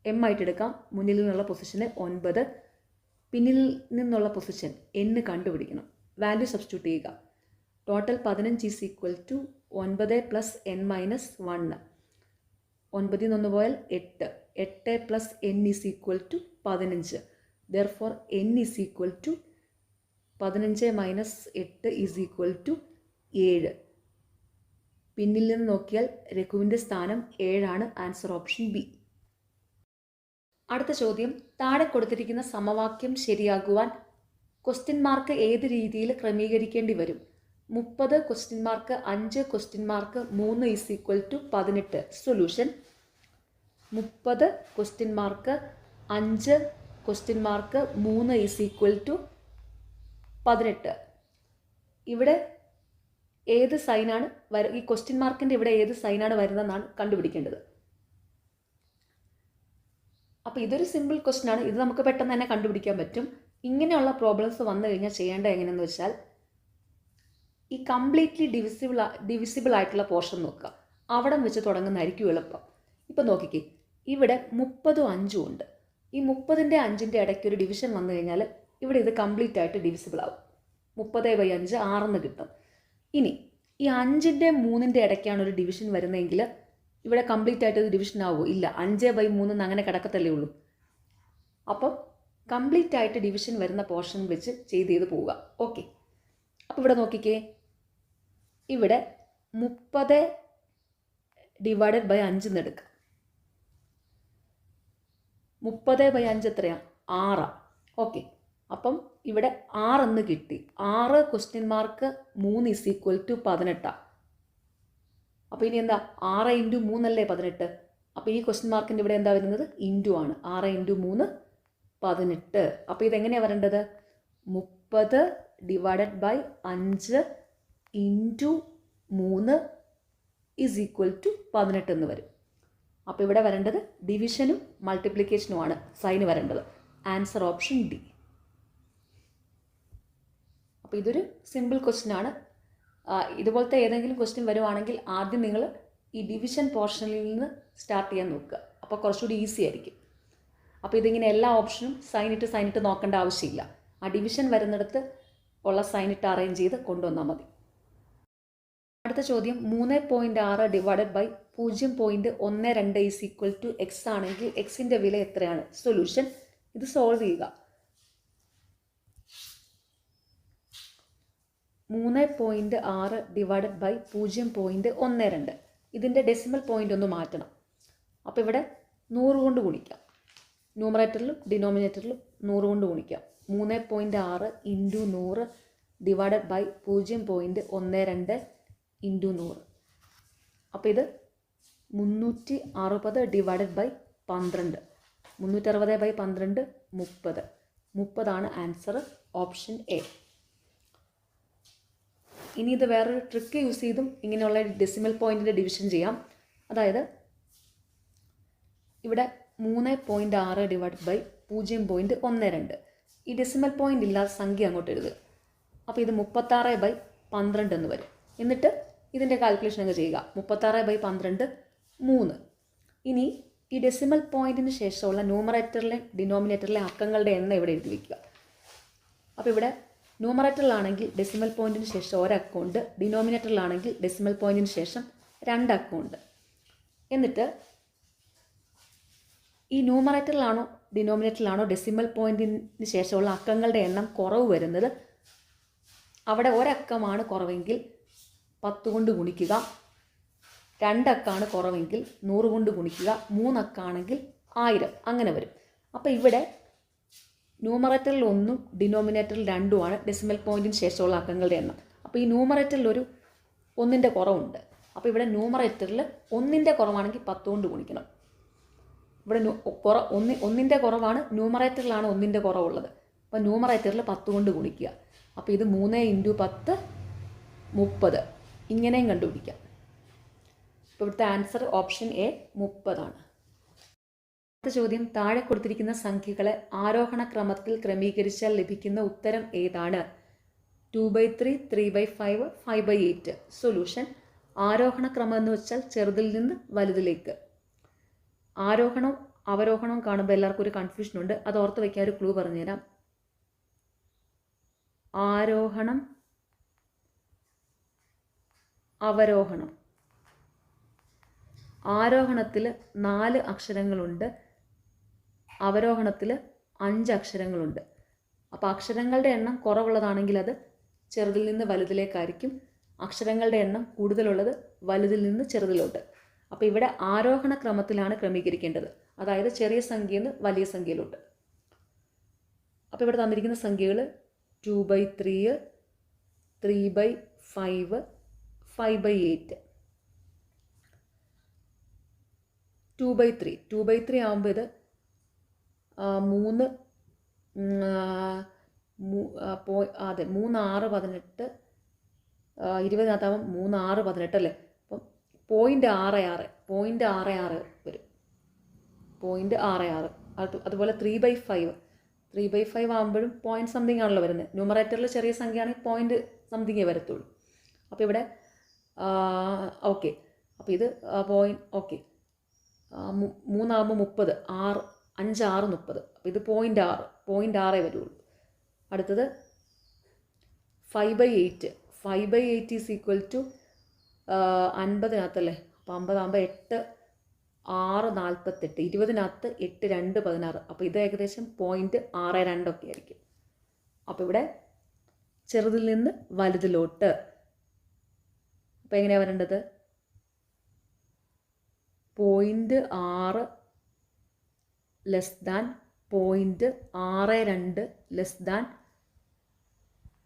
എം ആയിട്ട് എടുക്കാം. മുന്നിൽ നിന്നുള്ള പൊസിഷന് 9, പിന്നിൽ നിന്നുള്ള പൊസിഷൻ N കണ്ടുപിടിക്കണം. വാല്യൂ സബ്സ്റ്റിറ്റ്യൂട്ട് ചെയ്യുക. Total 15 is equal to 9 + N - 1. 9 1 പോയാൽ 8. 8 plus n is equal to 15. Therefore n is equal to 15 minus 8 is equal to 7. പിന്നിൽ നിന്ന് നോക്കിയാൽ രഘുവിൻ്റെ സ്ഥാനം 7 ആൻസർ ഓപ്ഷൻ ബി. അടുത്ത ചോദ്യം, താഴെ കൊടുത്തിരിക്കുന്ന സമവാക്യം ശരിയാകുവാൻ ക്വസ്റ്റ്യൻ മാർക്ക് ഏത് രീതിയിൽ ക്രമീകരിക്കേണ്ടി വരും? 30 question mark 5 question mark 3 is equal to 18. Solution 30 question mark 5 question mark 3 is equal to 18. ഇവിടെ ഏത് സൈനാണ് ഈ ക്വസ്റ്റ്യൻ മാർക്കിൻ്റെ ഇവിടെ ഏത് സൈനാണ് വരുന്നതെന്നാണ് കണ്ടുപിടിക്കേണ്ടത്. അപ്പോൾ ഇതൊരു സിമ്പിൾ ക്വസ്റ്റ്യൻ ആണ്, ഇത് നമുക്ക് പെട്ടെന്ന് തന്നെ കണ്ടുപിടിക്കാൻ പറ്റും. ഇങ്ങനെയുള്ള പ്രോബ്ലംസ് വന്നു കഴിഞ്ഞാൽ ചെയ്യേണ്ടത് എങ്ങനെയെന്ന് വെച്ചാൽ ഈ കംപ്ലീറ്റ്ലി ഡിവിസിബിൾ ആയിട്ടുള്ള പോർഷൻ നോക്കുക, അവിടെ വെച്ച് തുടങ്ങുന്നതായിരിക്കും എളുപ്പം. ഇപ്പം നോക്കിക്കേ, ഇവിടെ 30ഉം 5ഉം ഉണ്ട്. ഈ 30ൻ്റെ 5ൻ്റെ ഇടയ്ക്ക് ഒരു ഡിവിഷൻ വന്നു കഴിഞ്ഞാൽ ഇവിടെ ഇത് കംപ്ലീറ്റ് ആയിട്ട് ഡിവിസിബിൾ ആവും. 30/5 6 കിട്ടും. ഇനി ഈ 5ൻ്റെ 3ൻ്റെ ഇടയ്ക്കാണ് ഒരു ഡിവിഷൻ വരുന്നതെങ്കിൽ ഇവിടെ കംപ്ലീറ്റ് ആയിട്ട് ഇത് ഡിവിഷൻ ആവുമോ? ഇല്ല, 5/3 അങ്ങനെ കിടക്കത്തല്ലേ ഉള്ളൂ. അപ്പം കംപ്ലീറ്റ് ആയിട്ട് ഡിവിഷൻ വരുന്ന പോർഷൻ വെച്ച് ചെയ്ത് പോവുക. ഓക്കെ, അപ്പോൾ ഇവിടെ നോക്കിക്കേ, ഇവിടെ 30/5 എന്ന് എടുക്കാം. 30/5 എത്രയാണ്? 6. ഓക്കെ, അപ്പം ഇവിടെ 6 എന്ന് കിട്ടി. 6 question mark 3 is equal to 18. അപ്പോൾ ഇനി എന്താ? 6 × 3 അല്ലേ 18. അപ്പോൾ ഈ ക്വസ്റ്റ്യൻ മാർക്കിൻ്റെ ഇവിടെ എന്താ വരുന്നത്? ഇൻറ്റു ആണ്. 6 × 3 18. അപ്പോൾ ഇതെങ്ങനെയാണ് വരേണ്ടത്? 30/5 × 3 ഈസ് ഈക്വൽ ടു 18 എന്ന് വരും. അപ്പോൾ ഇവിടെ വരേണ്ടത് ഡിവിഷനും മൾട്ടിപ്ലിക്കേഷനുമാണ് സൈന് വരേണ്ടത്. Answer option D. അപ്പോൾ ഇതൊരു സിമ്പിൾ ക്വസ്റ്റ്യൻ ആണ്. ഇതുപോലത്തെ ഏതെങ്കിലും ക്വസ്റ്റ്യൻ വരുവാണെങ്കിൽ ആദ്യം നിങ്ങൾ ഈ ഡിവിഷൻ പോർഷനിൽ നിന്ന് സ്റ്റാർട്ട് ചെയ്യാൻ നോക്കുക. അപ്പോൾ കുറച്ചുകൂടി ഈസി ആയിരിക്കും. അപ്പോൾ ഇതിങ്ങനെ എല്ലാ ഓപ്ഷനും സൈനിട്ട് നോക്കേണ്ട ആവശ്യമില്ല. ആ ഡിവിഷൻ വരുന്നിടത്ത് ഉള്ള സൈനിട്ട് അറേഞ്ച് ചെയ്ത് കൊണ്ടുവന്നാൽ മതി. അടുത്ത ചോദ്യം, 3.6 divided by 0.12 is equal to x ആണെങ്കിൽ എക്സിൻ്റെ വില എത്രയാണ്? സൊല്യൂഷൻ, ഇത് സോൾവ് ചെയ്യുക. 3.6 ഡിവൈഡഡ് ബൈ 0.12. ഇതിൻ്റെ ഡെസിമൽ പോയിൻ്റ് ഒന്ന് മാറ്റണം. അപ്പോൾ ഇവിടെ 100 കൊണ്ട് ഗുണിക്കാം. ന്യൂമറേറ്ററിലും ഡിനോമിനേറ്ററിലും 100 കൊണ്ട് ഗുണിക്കാം. 3.6 × 100 ഡിവൈഡഡ് ബൈ 0.12 × 100. അപ്പോൾ ഇത് 360 divided by 12. 360/12 30. 30 answer option A. ഇനി ഇത് വേറൊരു ട്രിക്ക് യൂസ് ചെയ്തും ഇങ്ങനെയുള്ള ഡെസിമൽ പോയിൻറ്റിൻ്റെ ഡിവിഷൻ ചെയ്യാം. അതായത് ഇവിടെ 3.6 ഡിവൈഡ് ബൈ 0.12. ഈ ഡെസിമൽ പോയിൻ്റ് ഇല്ലാത്ത സംഖ്യ അങ്ങോട്ട് എഴുതുക. അപ്പോൾ ഇത് 36/12 എന്ന് വരും. എന്നിട്ട് ഇതിൻ്റെ കാൽക്കുലേഷൻ അങ്ങ് ചെയ്യുക. 36/12 3. ഇനി ഈ ഡെസിമൽ പോയിൻറ്റിന് ശേഷമുള്ള ന്യൂമറേറ്ററിലെ ഡിനോമിനേറ്ററിലെ അക്കങ്ങളുടെ എണ്ണം ഇവിടെ എഴുതി വയ്ക്കുക. അപ്പോൾ ഇവിടെ ന്യൂമറേറ്ററിലാണെങ്കിൽ ഡെസിമൽ പോയിൻറ്റിന് ശേഷം ഒരക്കമുണ്ട്, ഡിനോമിനേറ്ററിലാണെങ്കിൽ ഡെസിമൽ പോയിൻറ്റിന് ശേഷം 2 അക്കമുണ്ട്. എന്നിട്ട് ഈ ന്യൂമറേറ്ററിലാണോ ഡിനോമിനേറ്ററിലാണോ ഡെസിമൽ പോയിൻറ്റിന് ശേഷമുള്ള അക്കങ്ങളുടെ എണ്ണം കുറവ് വരുന്നത്, അവിടെ ഒരക്കമാണ് കുറവെങ്കിൽ 10 കൊണ്ട് ഗുണിക്കുക. 2 അക്കമാണ് കുറവെങ്കിൽ 100 കൊണ്ട് ഗുണിക്കുക. 3 അക്കമാണെങ്കിൽ 1000. അങ്ങനെ വരും. അപ്പോൾ ഇവിടെ ന്യൂമറേറ്ററിൽ 1ഉം ഡിനോമിനേറ്ററിൽ 2ഉമാണ് ഡെസിമൽ പോയിൻറ്റിന് ശേഷമുള്ള അക്കങ്ങളുടെ എണ്ണം. അപ്പോൾ ഈ ന്യൂമറേറ്ററിൽ ഒരു 1ൻ്റെ കുറവുണ്ട്. അപ്പോൾ ഇവിടെ ന്യൂമറേറ്ററിൽ 1ൻ്റെ കുറവാണെങ്കിൽ 10 കൊണ്ട് ഗുണിക്കണം. ഇവിടെ 1ൻ്റെ കുറവാണ്, ന്യൂമറേറ്ററിലാണ് 1ൻ്റെ കുറവുള്ളത്. അപ്പോൾ ന്യൂമറേറ്ററിൽ 10 കൊണ്ട് ഗുണിക്കുക. അപ്പോൾ ഇത് 3 × 10 30. ഇങ്ങനെയും കണ്ടുപിടിക്കാം. ഇപ്പോൾ ഇവിടുത്തെ ആൻസർ ഓപ്ഷൻ എ 30. അടുത്ത ചോദ്യം, താഴെ കൊടുത്തിരിക്കുന്ന സംഖ്യകളെ ആരോഹണ ക്രമത്തിൽ ക്രമീകരിച്ചാൽ ലഭിക്കുന്ന ഉത്തരം ഏതാണ്? 2/3, 3/5, 5/8. സൊല്യൂഷൻ, ആരോഹണ ക്രമം എന്ന് വെച്ചാൽ ചെറുതിൽ നിന്ന് വലുതിലേക്ക്. ആരോഹണവും അവരോഹണവും കാണുമ്പോൾ എല്ലാവർക്കും ഒരു കൺഫ്യൂഷൻ ഉണ്ട്. അത് ഓർത്ത് വയ്ക്കാൻ ഒരു ക്ലൂ പറഞ്ഞുതരാം. ആരോഹണം, അവരോഹണം. ആരോഹണത്തിൽ 4 അക്ഷരങ്ങളുണ്ട്, അവരോഹണത്തിൽ 5 അക്ഷരങ്ങളുണ്ട്. അപ്പോൾ അക്ഷരങ്ങളുടെ എണ്ണം കുറവുള്ളതാണെങ്കിൽ അത് ചെറുതിൽ നിന്ന് വലുതിലേക്കായിരിക്കും, അക്ഷരങ്ങളുടെ എണ്ണം കൂടുതലുള്ളത് വലുതിൽ നിന്ന് ചെറുതിലോട്ട്. അപ്പോൾ ഇവിടെ ആരോഹണ ക്രമത്തിലാണ് ക്രമീകരിക്കേണ്ടത്, അതായത് ചെറിയ സംഖ്യയിൽ നിന്ന് വലിയ സംഖ്യയിലോട്ട്. അപ്പോൾ ഇവിടെ തന്നിരിക്കുന്ന സംഖ്യകൾ 2/3, 3/5, 5/8. 2/3 ആകുമ്പോൾ ഇത് 3 അതെ 3 6 18 20-നകത്താകുമ്പം 3 6 18 അല്ലേ. അപ്പം 0.66 വരും, 0.66. അതുപോലെ 3/5 ആകുമ്പോഴും പോയിന്റ് സംതിങ് ആണല്ലോ വരുന്നത്. ന്യൂമറേറ്ററിൽ ചെറിയ സംഖ്യയാണെങ്കിൽ പോയിന്റ് സംതിങ്ങേ വരത്തുള്ളൂ. അപ്പോൾ ഇവിടെ ഓക്കെ, അപ്പോൾ ഇത് പോയിന്റ് ഓക്കെ. 3 ആകുമ്പോൾ 30, 5 6 30. അപ്പോൾ ഇത് 0.6 വരുള്ളൂ. അടുത്തത് 5/8. 5/8 ഈസ് ഈക്വൽ ടു 50-നകത്തല്ലേ. അപ്പോൾ 50 ആകുമ്പോൾ 8 6 48, 20-നകത്ത് 8 2 16. അപ്പോൾ ഇത് ഏകദേശം 0.62 ഒക്കെ ആയിരിക്കും. അപ്പോൾ ഇവിടെ ചെറുതിൽ നിന്ന് വലുതിലോട്ട്. അപ്പോൾ എങ്ങനെയാണ് വരേണ്ടത്? 0.6 ലെസ് ദാൻ 0.62 ലെസ് ദാൻ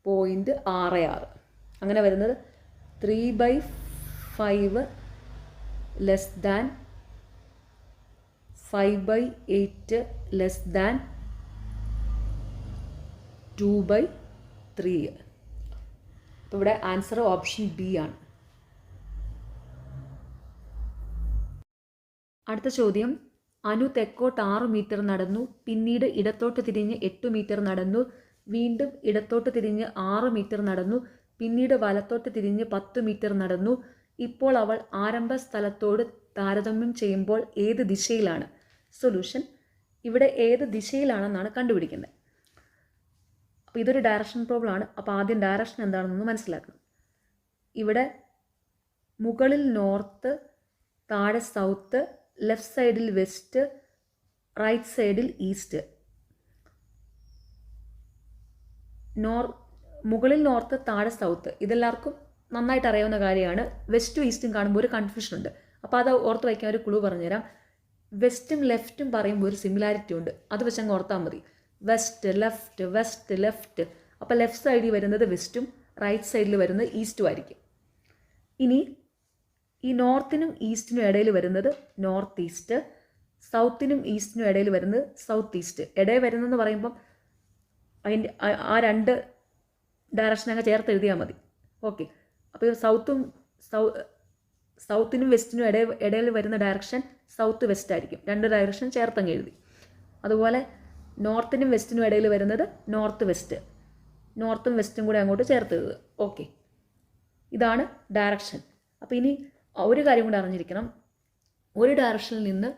0.66. അങ്ങനെ വരുന്നത് 3/5 ലെസ് ദാൻ 5/8 ലെസ് ദാൻ 2/3. അപ്പോൾ ഇവിടെ ആൻസർ ഓപ്ഷൻ ബി ആണ്. അടുത്ത ചോദ്യം, അനു തെക്കോട്ട് 6 മീറ്റർ നടന്നു, പിന്നീട് ഇടത്തോട്ട് തിരിഞ്ഞ് 8 മീറ്റർ നടന്നു, വീണ്ടും ഇടത്തോട്ട് തിരിഞ്ഞ് 6 മീറ്റർ നടന്നു, പിന്നീട് വലത്തോട്ട് തിരിഞ്ഞ് 10 മീറ്റർ നടന്നു. ഇപ്പോൾ അവൾ ആരംഭ സ്ഥലത്തോട് താരതമ്യം ചെയ്യുമ്പോൾ ഏത് ദിശയിലാണ്? സൊല്യൂഷൻ, ഇവിടെ ഏത് ദിശയിലാണെന്നാണ് കണ്ടുപിടിക്കുന്നത്. അപ്പോൾ ഇതൊരു ഡയറക്ഷൻ പ്രോബ്ലം ആണ്. അപ്പോൾ ആദ്യം ഡയറക്ഷൻ എന്താണെന്ന് മനസ്സിലാക്കണം. ഇവിടെ മുകളിൽ നോർത്ത്, താഴെ സൗത്ത്, ലെഫ്റ്റ് സൈഡിൽ വെസ്റ്റ്, റൈറ്റ് സൈഡിൽ ഈസ്റ്റ്. മുകളിൽ നോർത്ത്, താഴെ സൗത്ത്, ഇതെല്ലാവർക്കും നന്നായിട്ട് അറിയാവുന്ന കാര്യമാണ്. വെസ്റ്റും ഈസ്റ്റും കാണുമ്പോൾ ഒരു കൺഫ്യൂഷൻ ഉണ്ട്. അപ്പോൾ അത് ഓർത്ത് വയ്ക്കാൻ ഒരു ക്ലൂ പറഞ്ഞുതരാം. വെസ്റ്റും ലെഫ്റ്റും പറയുമ്പോൾ ഒരു സിമിലാരിറ്റി ഉണ്ട്, അത് വെച്ച് അങ്ങ് ഓർത്താൽ മതി. West left, west left. അപ്പോൾ ലെഫ്റ്റ് സൈഡിൽ വരുന്നത് വെസ്റ്റും റൈറ്റ് സൈഡിൽ വരുന്നത് ഈസ്റ്റും ആയിരിക്കും. ഇനി ഈ നോർത്തിനും ഈസ്റ്റിനും ഇടയിൽ വരുന്നത് നോർത്ത് ഈസ്റ്റ്, സൗത്തിനും ഈസ്റ്റിനും ഇടയിൽ വരുന്നത് സൗത്ത് ഈസ്റ്റ്. ഇടയിൽ വരുന്നതെന്ന് പറയുമ്പം അതിൻ്റെ ആ 2 ഡയറക്ഷൻ അങ്ങ് ചേർത്ത് എഴുതിയാൽ മതി. ഓക്കെ, അപ്പോൾ സൗത്തിനും വെസ്റ്റിനും ഇടയിൽ വരുന്ന ഡയറക്ഷൻ സൗത്ത് വെസ്റ്റ് ആയിരിക്കും. 2 ഡയറക്ഷൻ ചേർത്തങ്ങ് എഴുതി. അതുപോലെ നോർത്തിനും വെസ്റ്റിനും ഇടയിൽ വരുന്നത് നോർത്ത് വെസ്റ്റ്, നോർത്തും വെസ്റ്റും കൂടെ അങ്ങോട്ട് ചേർത്ത് എഴുതുക. ഓക്കെ, ഇതാണ് ഡയറക്ഷൻ. അപ്പോൾ ഇനി ഒരു കാര്യം കൂടെ അറിഞ്ഞിരിക്കണം. ഒരു ഡയറക്ഷനിൽ നിന്ന്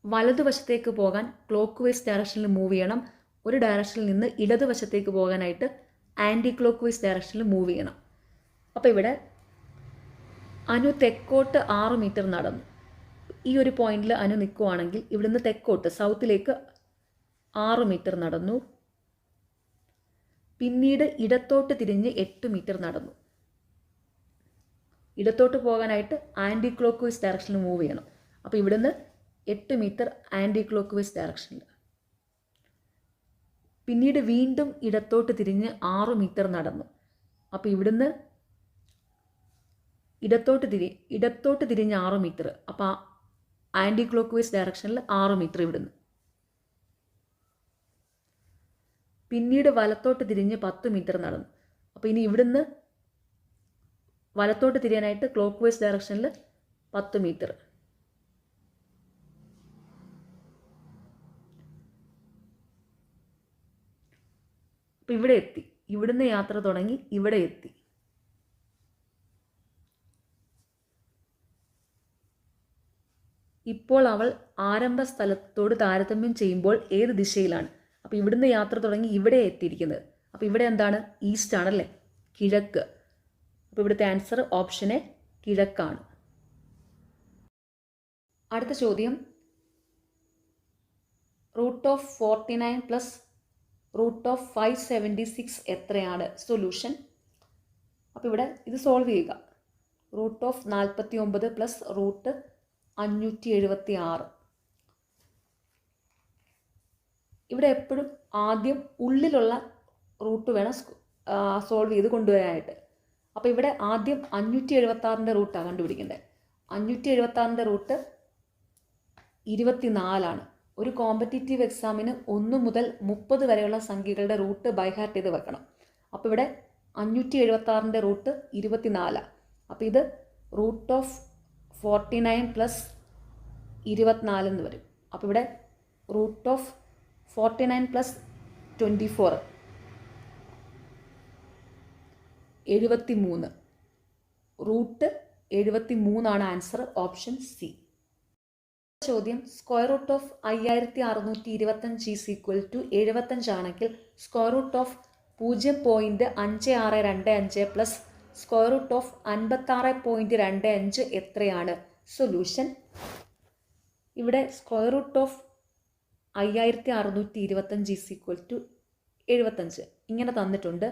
വലതുവശത്തേക്ക് പോകാൻ ക്ലോക്ക് വൈസ് ഡയറക്ഷനിൽ മൂവ് ചെയ്യണം. ഒരു ഡയറക്ഷനിൽ നിന്ന് ഇടതുവശത്തേക്ക് പോകാനായിട്ട് ആൻറ്റി ക്ലോക്ക് വൈസ് ഡയറക്ഷനിൽ മൂവ് ചെയ്യണം. അപ്പോൾ ഇവിടെ അനു തെക്കോട്ട് 6 മീറ്റർ നടന്നു. ഈ ഒരു പോയിന്റിൽ അനു നിൽക്കുവാണെങ്കിൽ ഇവിടുന്ന് തെക്കോട്ട് സൗത്തിലേക്ക് 6 മീറ്റർ നടന്നു, പിന്നീട് ഇടത്തോട്ട് തിരിഞ്ഞ് 8 മീറ്റർ നടന്നു. ഇടത്തോട്ട് പോകാനായിട്ട് ആൻറ്റി ക്ലോക്ക് വൈസ് ഡയറക്ഷനിൽ മൂവ് ചെയ്യണം. അപ്പോൾ ഇവിടുന്ന് 8 മീറ്റർ ആൻറ്റി ക്ലോക്ക് വൈസ് ഡയറക്ഷനിൽ. പിന്നീട് വീണ്ടും ഇടത്തോട്ട് തിരിഞ്ഞ് 6 മീറ്റർ നടന്നു. അപ്പോൾ ഇവിടുന്ന് ഇടത്തോട്ട് തിരിഞ്ഞ് 6 മീറ്റർ. അപ്പോൾ ആൻറ്റി ക്ലോക്ക് വൈസ് ഡയറക്ഷനിൽ 6 മീറ്റർ ഇവിടുന്ന്. പിന്നീട് വലത്തോട്ട് തിരിഞ്ഞ് 10 മീറ്റർ നടന്നു. അപ്പോൾ ഇനി ഇവിടുന്ന് വലത്തോട്ട് തിരിയാനായിട്ട് ക്ലോക്ക് വൈസ് ഡയറക്ഷനിൽ 10 മീറ്റർ. അപ്പോൾ ഇവിടെ എത്തി. ഇവിടുന്ന് യാത്ര തുടങ്ങി ഇവിടെ എത്തി. ഇപ്പോൾ അവൾ ആരംഭ സ്ഥലത്തോട് താരതമ്യം ചെയ്യുമ്പോൾ ഏത് ദിശയിലാണ്? അപ്പോൾ ഇവിടുന്ന് യാത്ര തുടങ്ങി ഇവിടെ എത്തിയിരിക്കുന്നത്. അപ്പോൾ ഇവിടെ എന്താണ്? ഈസ്റ്റ് ആണല്ലേ, കിഴക്ക്. അപ്പോൾ ഇവിടുത്തെ ആൻസർ ഓപ്ഷൻ എ കിഴക്കാണ്. അടുത്ത ചോദ്യം, √49 പ്ലസ് √576 എത്രയാണ്? സൊല്യൂഷൻ. അപ്പോൾ ഇവിടെ ഇത് സോൾവ് ചെയ്യുക. √49 പ്ലസ് √576. ഇവിടെ എപ്പോഴും ആദ്യം ഉള്ളിലുള്ള റൂട്ട് വേണം സോൾവ് ചെയ്ത് കൊണ്ടുവരാനായിട്ട്. അപ്പോൾ ഇവിടെ ആദ്യം 576ൻ്റെ റൂട്ടാണ് കണ്ടുപിടിക്കേണ്ടത്. 576ൻ്റെ റൂട്ട് 24. ഒരു കോമ്പറ്റീറ്റീവ് എക്സാമിന് 1 മുതൽ 30 വരെയുള്ള സംഖ്യകളുടെ റൂട്ട് ബൈഹാർട്ട് ചെയ്ത് വെക്കണം. അപ്പോൾ ഇവിടെ 576ൻ്റെ റൂട്ട് 24. അപ്പോൾ ഇത് √49 പ്ലസ് 24 എന്ന് വരും. അപ്പോൾ ഇവിടെ √49 plus 24 73. Root 73 answer, option C. ചോദ്യം, √5625 ഈസ് ഈക്വൽ ടു 75 ആണെങ്കിൽ √0.5625 പ്ലസ് √56.25 എത്രയാണ്? സൊല്യൂഷൻ. ഇവിടെ √5625 ഈസ് ഈക്വൽ ടു 75 ഇങ്ങനെ തന്നിട്ടുണ്ട്.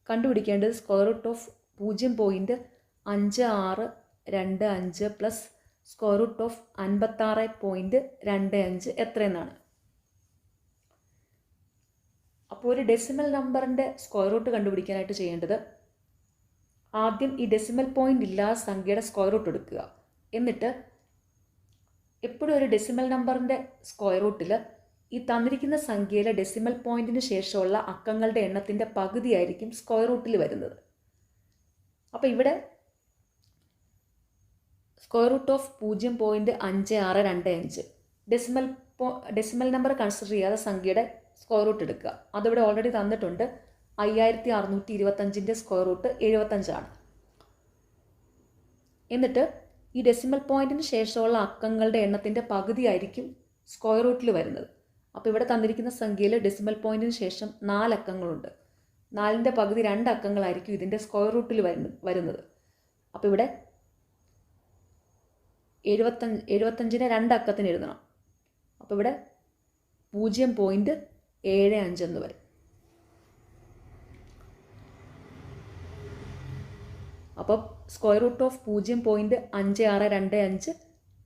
കണ്ടുപിടിക്കേണ്ടത് √0.5625 പ്ലസ് √56.25 എത്രയെന്നാണ്. അപ്പോൾ ഒരു ഡെസിമൽ നമ്പറിൻ്റെ സ്ക്വയർ റൂട്ട് കണ്ടുപിടിക്കാനായിട്ട് ചെയ്യേണ്ടത്, ആദ്യം ഈ ഡെസിമൽ പോയിൻ്റ് ഇല്ലാത്ത സംഖ്യയുടെ സ്ക്വയർ റൂട്ട് എടുക്കുക. എന്നിട്ട് എപ്പോഴും ഒരു ഡെസിമൽ നമ്പറിൻ്റെ സ്ക്വയർ റൂട്ടിൽ ഈ തന്നിരിക്കുന്ന സംഖ്യയിലെ ഡെസിമൽ പോയിന്റിന് ശേഷമുള്ള അക്കങ്ങളുടെ എണ്ണത്തിൻ്റെ പകുതിയായിരിക്കും സ്ക്വയർ റൂട്ടിൽ വരുന്നത്. അപ്പോൾ ഇവിടെ √0.5625 ഡെസിമൽ നമ്പർ കൺസിഡർ ചെയ്യാതെ സംഖ്യയുടെ സ്ക്വയർ റൂട്ട് എടുക്കുക. അതിവിടെ ഓൾറെഡി തന്നിട്ടുണ്ട്. 5625ൻ്റെ സ്ക്വയർ റൂട്ട് 75. എന്നിട്ട് ഈ ഡെസിമൽ പോയിന്റിന് ശേഷമുള്ള അക്കങ്ങളുടെ എണ്ണത്തിൻ്റെ പകുതിയായിരിക്കും സ്ക്വയർ റൂട്ടിൽ വരുന്നത്. അപ്പോൾ ഇവിടെ തന്നിരിക്കുന്ന സംഖ്യയിൽ ഡെസിമൽ പോയിന്റിന് ശേഷം 4 അക്കങ്ങളുണ്ട്. 4ൻ്റെ പകുതി 2 അക്കങ്ങളായിരിക്കും ഇതിൻ്റെ സ്ക്വയർ റൂട്ടിൽ വരുന്നത്. അപ്പോൾ ഇവിടെ 75നെ 2 അക്കത്തിന് എഴുതണം. അപ്പോൾ ഇവിടെ 0.75 എന്ന് വരും. അപ്പോൾ √0.5625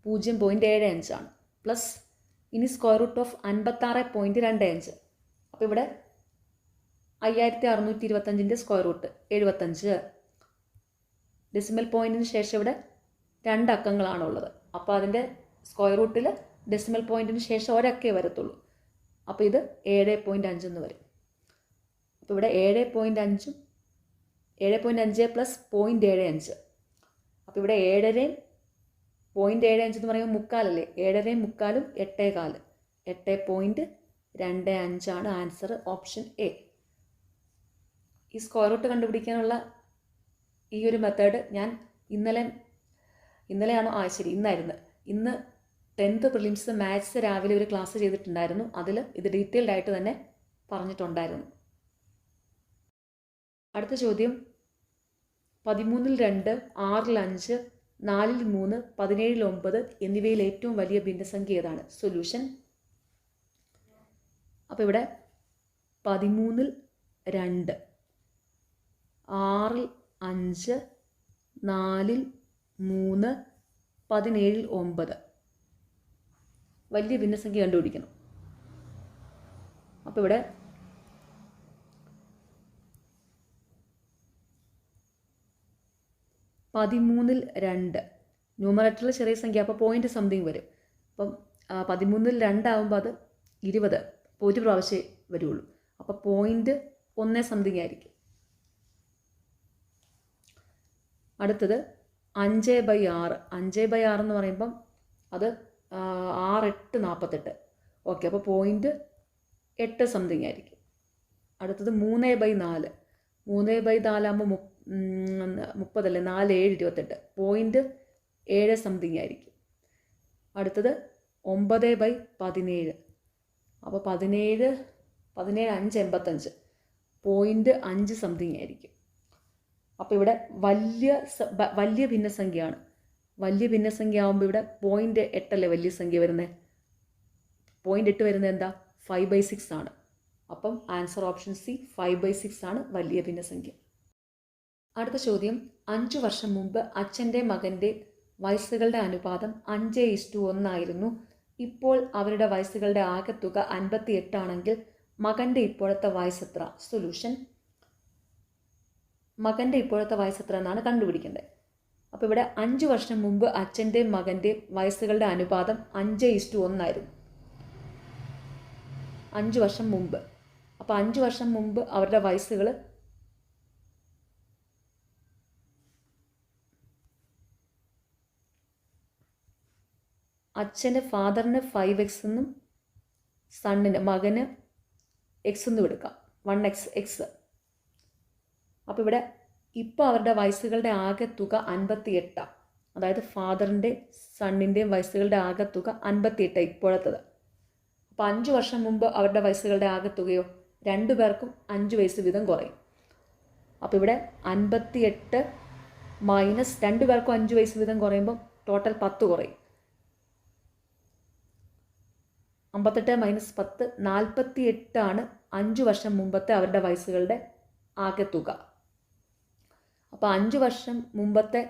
0.75 ആണ്. പ്ലസ് ഇനി √56.25. അപ്പോൾ ഇവിടെ 5625ൻ്റെ സ്ക്വയർ റൂട്ട് 75. ഡെസിമൽ പോയിന്റിന് ശേഷം ഇവിടെ 2 അക്കങ്ങളാണുള്ളത്. അപ്പോൾ അതിൻ്റെ സ്ക്വയർ റൂട്ടിൽ ഡെസിമൽ പോയിന്റിന് ശേഷം ഒരക്കേ വരത്തുള്ളൂ. അപ്പോൾ ഇത് 7.5 എന്ന് വരും. അപ്പോൾ ഇവിടെ 7.5 പ്ലസ് 0.75. അപ്പോൾ ഇവിടെ 7.5 0.75 എന്ന് പറയുമ്പോൾ മുക്കാലല്ലേ, 7.75 8.25 8.25 ആണ് ആൻസർ, ഓപ്ഷൻ എ. ഈ സ്ക്വയർ റൂട്ട് കണ്ടുപിടിക്കാനുള്ള ഈ ഒരു മെത്തേഡ് ഞാൻ ഇന്നലെയാണോ ഇന്നായിരുന്നു. ഇന്ന് 10th പ്രിലിംസ് മാത്സ് രാവിലെ ഒരു ക്ലാസ് ചെയ്തിട്ടുണ്ടായിരുന്നു. അതിൽ ഇത് ഡീറ്റെയിൽഡ് ആയിട്ട് തന്നെ പറഞ്ഞിട്ടുണ്ടായിരുന്നു. അടുത്ത ചോദ്യം, 13-ൽ 2, 6-ൽ 5, 4-ൽ 3, 17-ൽ 9 എന്നിവയിൽ ഏറ്റവും വലിയ ഭിന്നസംഖ്യ ഏതാണ്? സൊല്യൂഷൻ. അപ്പോൾ ഇവിടെ 13-ൽ 2, 6-ൽ 5, 4-ൽ 3, 17-ൽ 9 വലിയ ഭിന്നസംഖ്യ കണ്ടുപിടിക്കണം. അപ്പോൾ ഇവിടെ 13-ൽ 2 ന്യൂമറേറ്ററിൽ ചെറിയ സംഖ്യ, അപ്പോൾ പോയിന്റ് സംതിങ് വരും. അപ്പം 13-ൽ 2 ആകുമ്പോൾ അത് 20 ഒരു പ്രാവശ്യമേ വരുള്ളൂ. അപ്പോൾ 0.1 സംതിങ് ആയിരിക്കും. അടുത്തത് 5/6. 5/6 എന്ന് പറയുമ്പം അത് 6, 8, 48. ഓക്കെ, അപ്പോൾ 0.8 സംതിങ് ആയിരിക്കും. അടുത്തത് 3/4. 3/4 ആകുമ്പോൾ 30 അല്ലേ, 4, 7, 28. 0.7 സംതിങ് ആയിരിക്കും. അടുത്തത് 9/17. അപ്പോൾ 17, 5, 85. 0.5 സംതിങ് ആയിരിക്കും. അപ്പോൾ ഇവിടെ വലിയ ഭിന്നസംഖ്യയാണ്. വലിയ ഭിന്നസംഖ്യ ആകുമ്പോൾ ഇവിടെ 0.8 അല്ലേ വലിയ സംഖ്യ വരുന്നത്. 0.8 വരുന്നത് എന്താ? 5/6 ആണ്. അപ്പം ആൻസർ ഓപ്ഷൻ സി 5/6 ആണ് വലിയ ഭിന്നസംഖ്യ. അടുത്ത ചോദ്യം, 5 വർഷം മുമ്പ് അച്ഛൻ്റെ മകൻ്റെ വയസ്സുകളുടെ അനുപാതം 5:1 ആയിരുന്നു. ഇപ്പോൾ അവരുടെ വയസ്സുകളുടെ ആകെത്തുക 58 ആണെങ്കിൽ മകൻ്റെ ഇപ്പോഴത്തെ വയസ്സ് എത്ര? സൊല്യൂഷൻ, മകൻ്റെ ഇപ്പോഴത്തെ വയസ്സ് എത്ര എന്നാണ് കണ്ടുപിടിക്കേണ്ടത്. അപ്പോൾ ഇവിടെ 5 വർഷം മുമ്പ് അച്ഛൻ്റെ മകൻ്റെ വയസ്സുകളുടെ അനുപാതം 5:1 ആയിരുന്നു. 5 വർഷം മുമ്പ്. അപ്പോൾ 5 വർഷം മുമ്പ് അവരുടെ വയസ്സുകൾ അച്ഛന് ഫാദറിന് 5x എന്നും സണ്ണിന് മകന് x എന്നും എടുക്കാം. 1x. അപ്പോൾ ഇവിടെ ഇപ്പോൾ അവരുടെ വയസ്സുകളുടെ ആകെ തുക 58. അതായത് ഫാദറിൻ്റെ സണ്ണിൻ്റെയും വയസ്സുകളുടെ ആകെ തുക 58 ഇപ്പോഴത്തത്. അപ്പോൾ 5 വർഷം മുമ്പ് അവരുടെ വയസ്സുകളുടെ ആകെ തുകയോ 2 പേർക്കും 5 വയസ്സ് വീതം കുറയും. അപ്പോൾ ഇവിടെ 58 മൈനസ് 2 പേർക്കും 5 വയസ്സ് വീതം കുറയുമ്പം ടോട്ടൽ 10 കുറയും. 58 മൈനസ് 10 48 ആണ് 5 വർഷം മുമ്പത്തെ അവരുടെ വയസ്സുകളുടെ ആകെ തുക. അപ്പോൾ 5 വർഷം മുമ്പത്തെ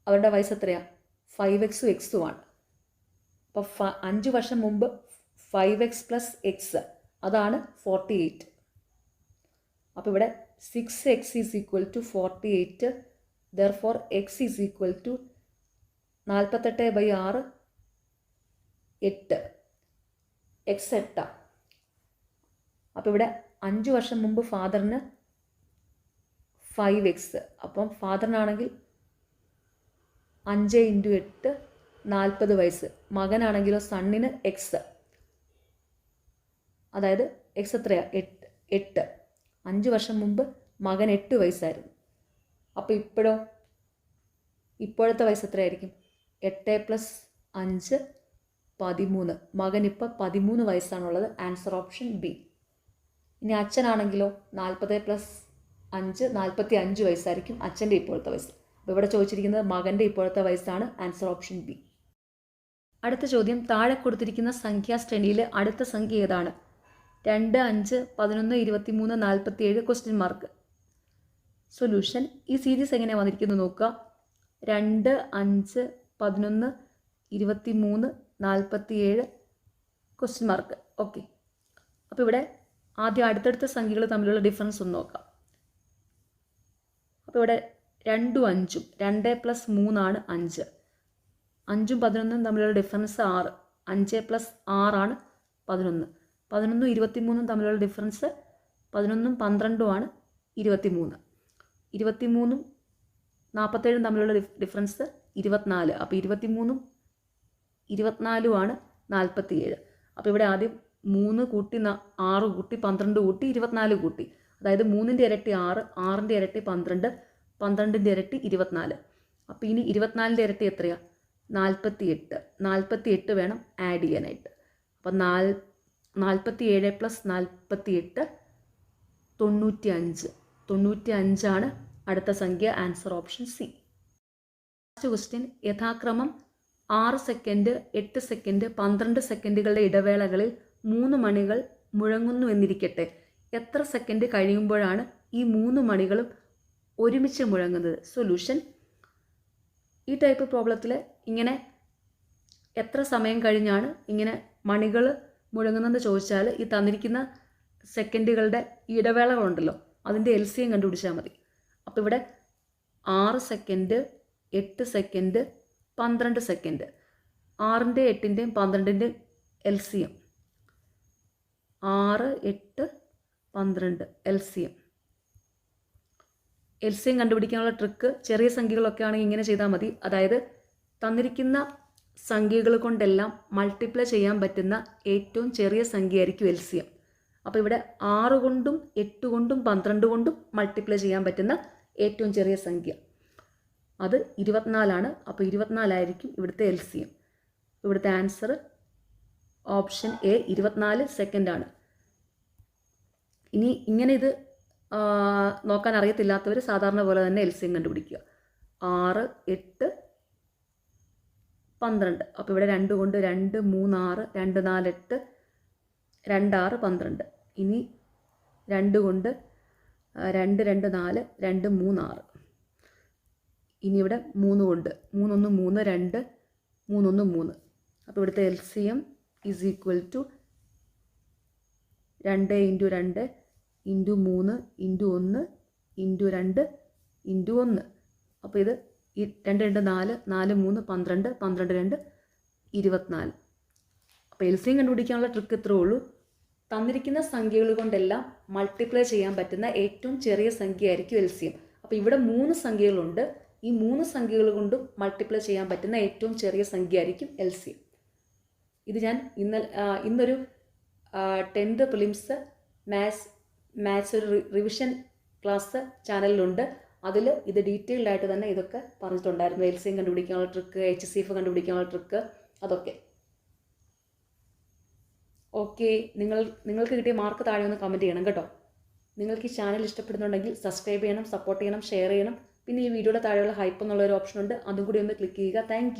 അവരുടെ വയസ്സ് എത്രയാണ്? 5x x ആണ്. അപ്പോൾ 5 വർഷം മുമ്പ് 5x പ്ലസ് x അതാണ് 48. അപ്പോൾ ഇവിടെ 6x is equal to 48. Therefore x is equal to 48/6 8. x 8. അപ്പോൾ ഇവിടെ 5 വർഷം മുമ്പ് ഫാദറിന് 5x. അപ്പം ഫാദറിനാണെങ്കിൽ 5 × 8 40 വയസ്സ്. മകനാണെങ്കിലോ സണ്ണിന് x. അതായത് x എത്രയാണ്? 8. 5 വർഷം മുമ്പ് മകൻ 8 വയസ്സായിരുന്നു. അപ്പോൾ ഇപ്പോഴത്തെ വയസ്സ് എത്രയായിരിക്കും? 8 + 5 13. മകൻ ഇപ്പോൾ 13 വയസ്സാണുള്ളത്. Answer option B. ഇനി അച്ഛനാണെങ്കിലോ 40 + 5 45 വയസ്സായിരിക്കും അച്ഛൻ്റെ ഇപ്പോഴത്തെ വയസ്സ്. അപ്പോൾ ഇവിടെ ചോദിച്ചിരിക്കുന്നത് മകൻ്റെ ഇപ്പോഴത്തെ വയസ്സാണ്. Answer option B. അടുത്ത ചോദ്യം, താഴെ കൊടുത്തിരിക്കുന്ന സംഖ്യാശ്രേണിയിൽ അടുത്ത സംഖ്യ ഏതാണ്? 2, 5, 11, 23, 47 ക്വസ്റ്റ്യൻ മാർക്ക്. സൊല്യൂഷൻ, ഈ സീരീസ് എങ്ങനെ വന്നിരിക്കുന്നു നോക്കുക. 2, 5, 11, 23, 47 ക്വസ്റ്റ്യൻ മാർക്ക്. ഓക്കെ. അപ്പോൾ ഇവിടെ ആദ്യം അടുത്തടുത്ത സംഖ്യകൾ തമ്മിലുള്ള ഡിഫറൻസ് ഒന്ന് നോക്കാം. അപ്പോൾ ഇവിടെ 2ഉം 5ഉം 2 + 3 ആണ് 5. 5ഉം 11ഉം തമ്മിലുള്ള ഡിഫറൻസ് 6. 5 + 6 ആണ് 11. 11ഉം 23ഉം തമ്മിലുള്ള ഡിഫറൻസ് 11ഉം 12ഉം ആണ് 23. 23ഉം 47ഉം തമ്മിലുള്ള ഡിഫറൻസ് 24. അപ്പോൾ 23ഉം 24ഉം ആണ് 47. അപ്പോൾ ഇവിടെ ആദ്യം 3 കൂട്ടി 6 കൂട്ടി 12 കൂട്ടി 24 കൂട്ടി. അതായത് 3ൻ്റെ ഇരട്ടി 6, 6ൻ്റെ ഇരട്ടി 12, 12ൻ്റെ ഇരട്ടി 24. അപ്പോൾ ഇനി 24ൻ്റെ ഇരട്ടി എത്രയാണ്? 48. 48 വേണം ആഡ് ചെയ്യാനായിട്ട്. അപ്പോൾ 47 + 48 95. 95 ആണ് അടുത്ത സംഖ്യ. Answer option C. Last question, യഥാക്രമം 6 സെക്കൻഡ്, 8 സെക്കൻഡ്, 12 സെക്കൻഡുകളുടെ ഇടവേളകളിൽ 3 മണികൾ മുഴങ്ങുന്നു എന്നിരിക്കട്ടെ. എത്ര സെക്കൻഡ് കഴിയുമ്പോഴാണ് ഈ 3 മണികളും ഒരുമിച്ച് മുഴങ്ങുന്നത്? സൊല്യൂഷൻ, ഈ ടൈപ്പ് പ്രോബ്ലത്തിൽ ഇങ്ങനെ എത്ര സമയം കഴിഞ്ഞാണ് ഇങ്ങനെ മണികൾ മുഴങ്ങുന്നതെന്ന് ചോദിച്ചാൽ ഈ തന്നിരിക്കുന്ന സെക്കൻഡുകളുടെ ഇടവേളകളുണ്ടല്ലോ അതിൻ്റെ LCM കണ്ടുപിടിച്ചാൽ മതി. അപ്പോൾ ഇവിടെ 6 സെക്കൻഡ്, 8 സെക്കൻഡ്, 12 സെക്കൻഡ്. 6ൻ്റെ 8ൻ്റെയും 12ൻ്റെയും LCM 6, 8, 12 LCM. LCM കണ്ടുപിടിക്കാനുള്ള ട്രിക്ക് ചെറിയ സംഖ്യകളൊക്കെ ആണെങ്കിൽ ഇങ്ങനെ ചെയ്താൽ മതി. അതായത് തന്നിരിക്കുന്ന സംഖ്യകൾ കൊണ്ടെല്ലാം മൾട്ടിപ്ലൈ ചെയ്യാൻ പറ്റുന്ന ഏറ്റവും ചെറിയ സംഖ്യയായിരിക്കും LCM. അപ്പോൾ ഇവിടെ 6 കൊണ്ടും 8 കൊണ്ടും 12 കൊണ്ടും മൾട്ടിപ്ലൈ ചെയ്യാൻ പറ്റുന്ന ഏറ്റവും ചെറിയ സംഖ്യ അത് 24 ആണ്. അപ്പോൾ 24 ആയിരിക്കും ഇവിടുത്തെ LCM. ഇവിടുത്തെ ആൻസർ ഓപ്ഷൻ എ 24 സെക്കൻഡാണ്. ഇനി ഇങ്ങനെ ഇത് നോക്കാൻ അറിയത്തില്ലാത്തവർ സാധാരണ പോലെ തന്നെ LCM കണ്ടുപിടിക്കുക. 6, 8, 12. അപ്പോൾ ഇവിടെ 2 കൊണ്ട് 2 3 6 2 4 8 2 6 12. ഇനി 2 കൊണ്ട് 2 2 4 2 3 6. ഇനി ഇവിടെ 3 കൊണ്ട് 3 1 3 2 3 1 3. അപ്പോൾ ഇവിടുത്തെ LCM is equal to 2 into 2 into 3 into 1 into 2 into 1. അപ്പോൾ ഇത് 2 2 4 4 3 12 12 2 24. അപ്പോൾ LCM കണ്ടുപിടിക്കാനുള്ള ട്രിക്ക് ഇത്രേ ഉള്ളൂ. തന്നിരിക്കുന്ന സംഖ്യകൾ കൊണ്ടെല്ലാം മൾട്ടിപ്ലൈ ചെയ്യാൻ പറ്റുന്ന ഏറ്റവും ചെറിയ സംഖ്യയായിരിക്കും LCM. അപ്പോൾ ഇവിടെ 3 സംഖ്യകളുണ്ട്. ഈ 3 സംഖ്യകൾ കൊണ്ടും മൾട്ടിപ്ലൈ ചെയ്യാൻ പറ്റുന്ന ഏറ്റവും ചെറിയ സംഖ്യയായിരിക്കും LCM. ഇത് ഞാൻ ഇന്നൊരു 10th പ്രിലിംസ് മാത്സ് ഒരു റിവിഷൻ ക്ലാസ് ചാനലിലുണ്ട്. അതിൽ ഇത് ഡീറ്റെയിൽഡ് ആയിട്ട് തന്നെ ഇതൊക്കെ പറഞ്ഞിട്ടുണ്ടായിരുന്നു. LCM കണ്ടുപിടിക്കാനുള്ള ട്രിക്ക്, HCF കണ്ടുപിടിക്കാനുള്ള ട്രിക്ക്, അതൊക്കെ. ഓക്കെ, നിങ്ങൾക്ക് കിട്ടിയ മാർക്ക് താഴെ ഒന്ന് കമൻറ്റ് ചെയ്യണം കേട്ടോ. നിങ്ങൾക്ക് ഈ ചാനൽ ഇഷ്ടപ്പെടുന്നുണ്ടെങ്കിൽ സബ്സ്ക്രൈബ് ചെയ്യണം, സപ്പോർട്ട് ചെയ്യണം, ഷെയർ ചെയ്യണം. പിന്നെ ഈ വീഡിയോയുടെ താഴെയുള്ള ഹൈപ്പ് എന്നുള്ള ഒരു ഓപ്ഷൻ ഉണ്ട്, അതും കൂടി ഒന്ന് ക്ലിക്ക് ചെയ്യുക. താങ്ക്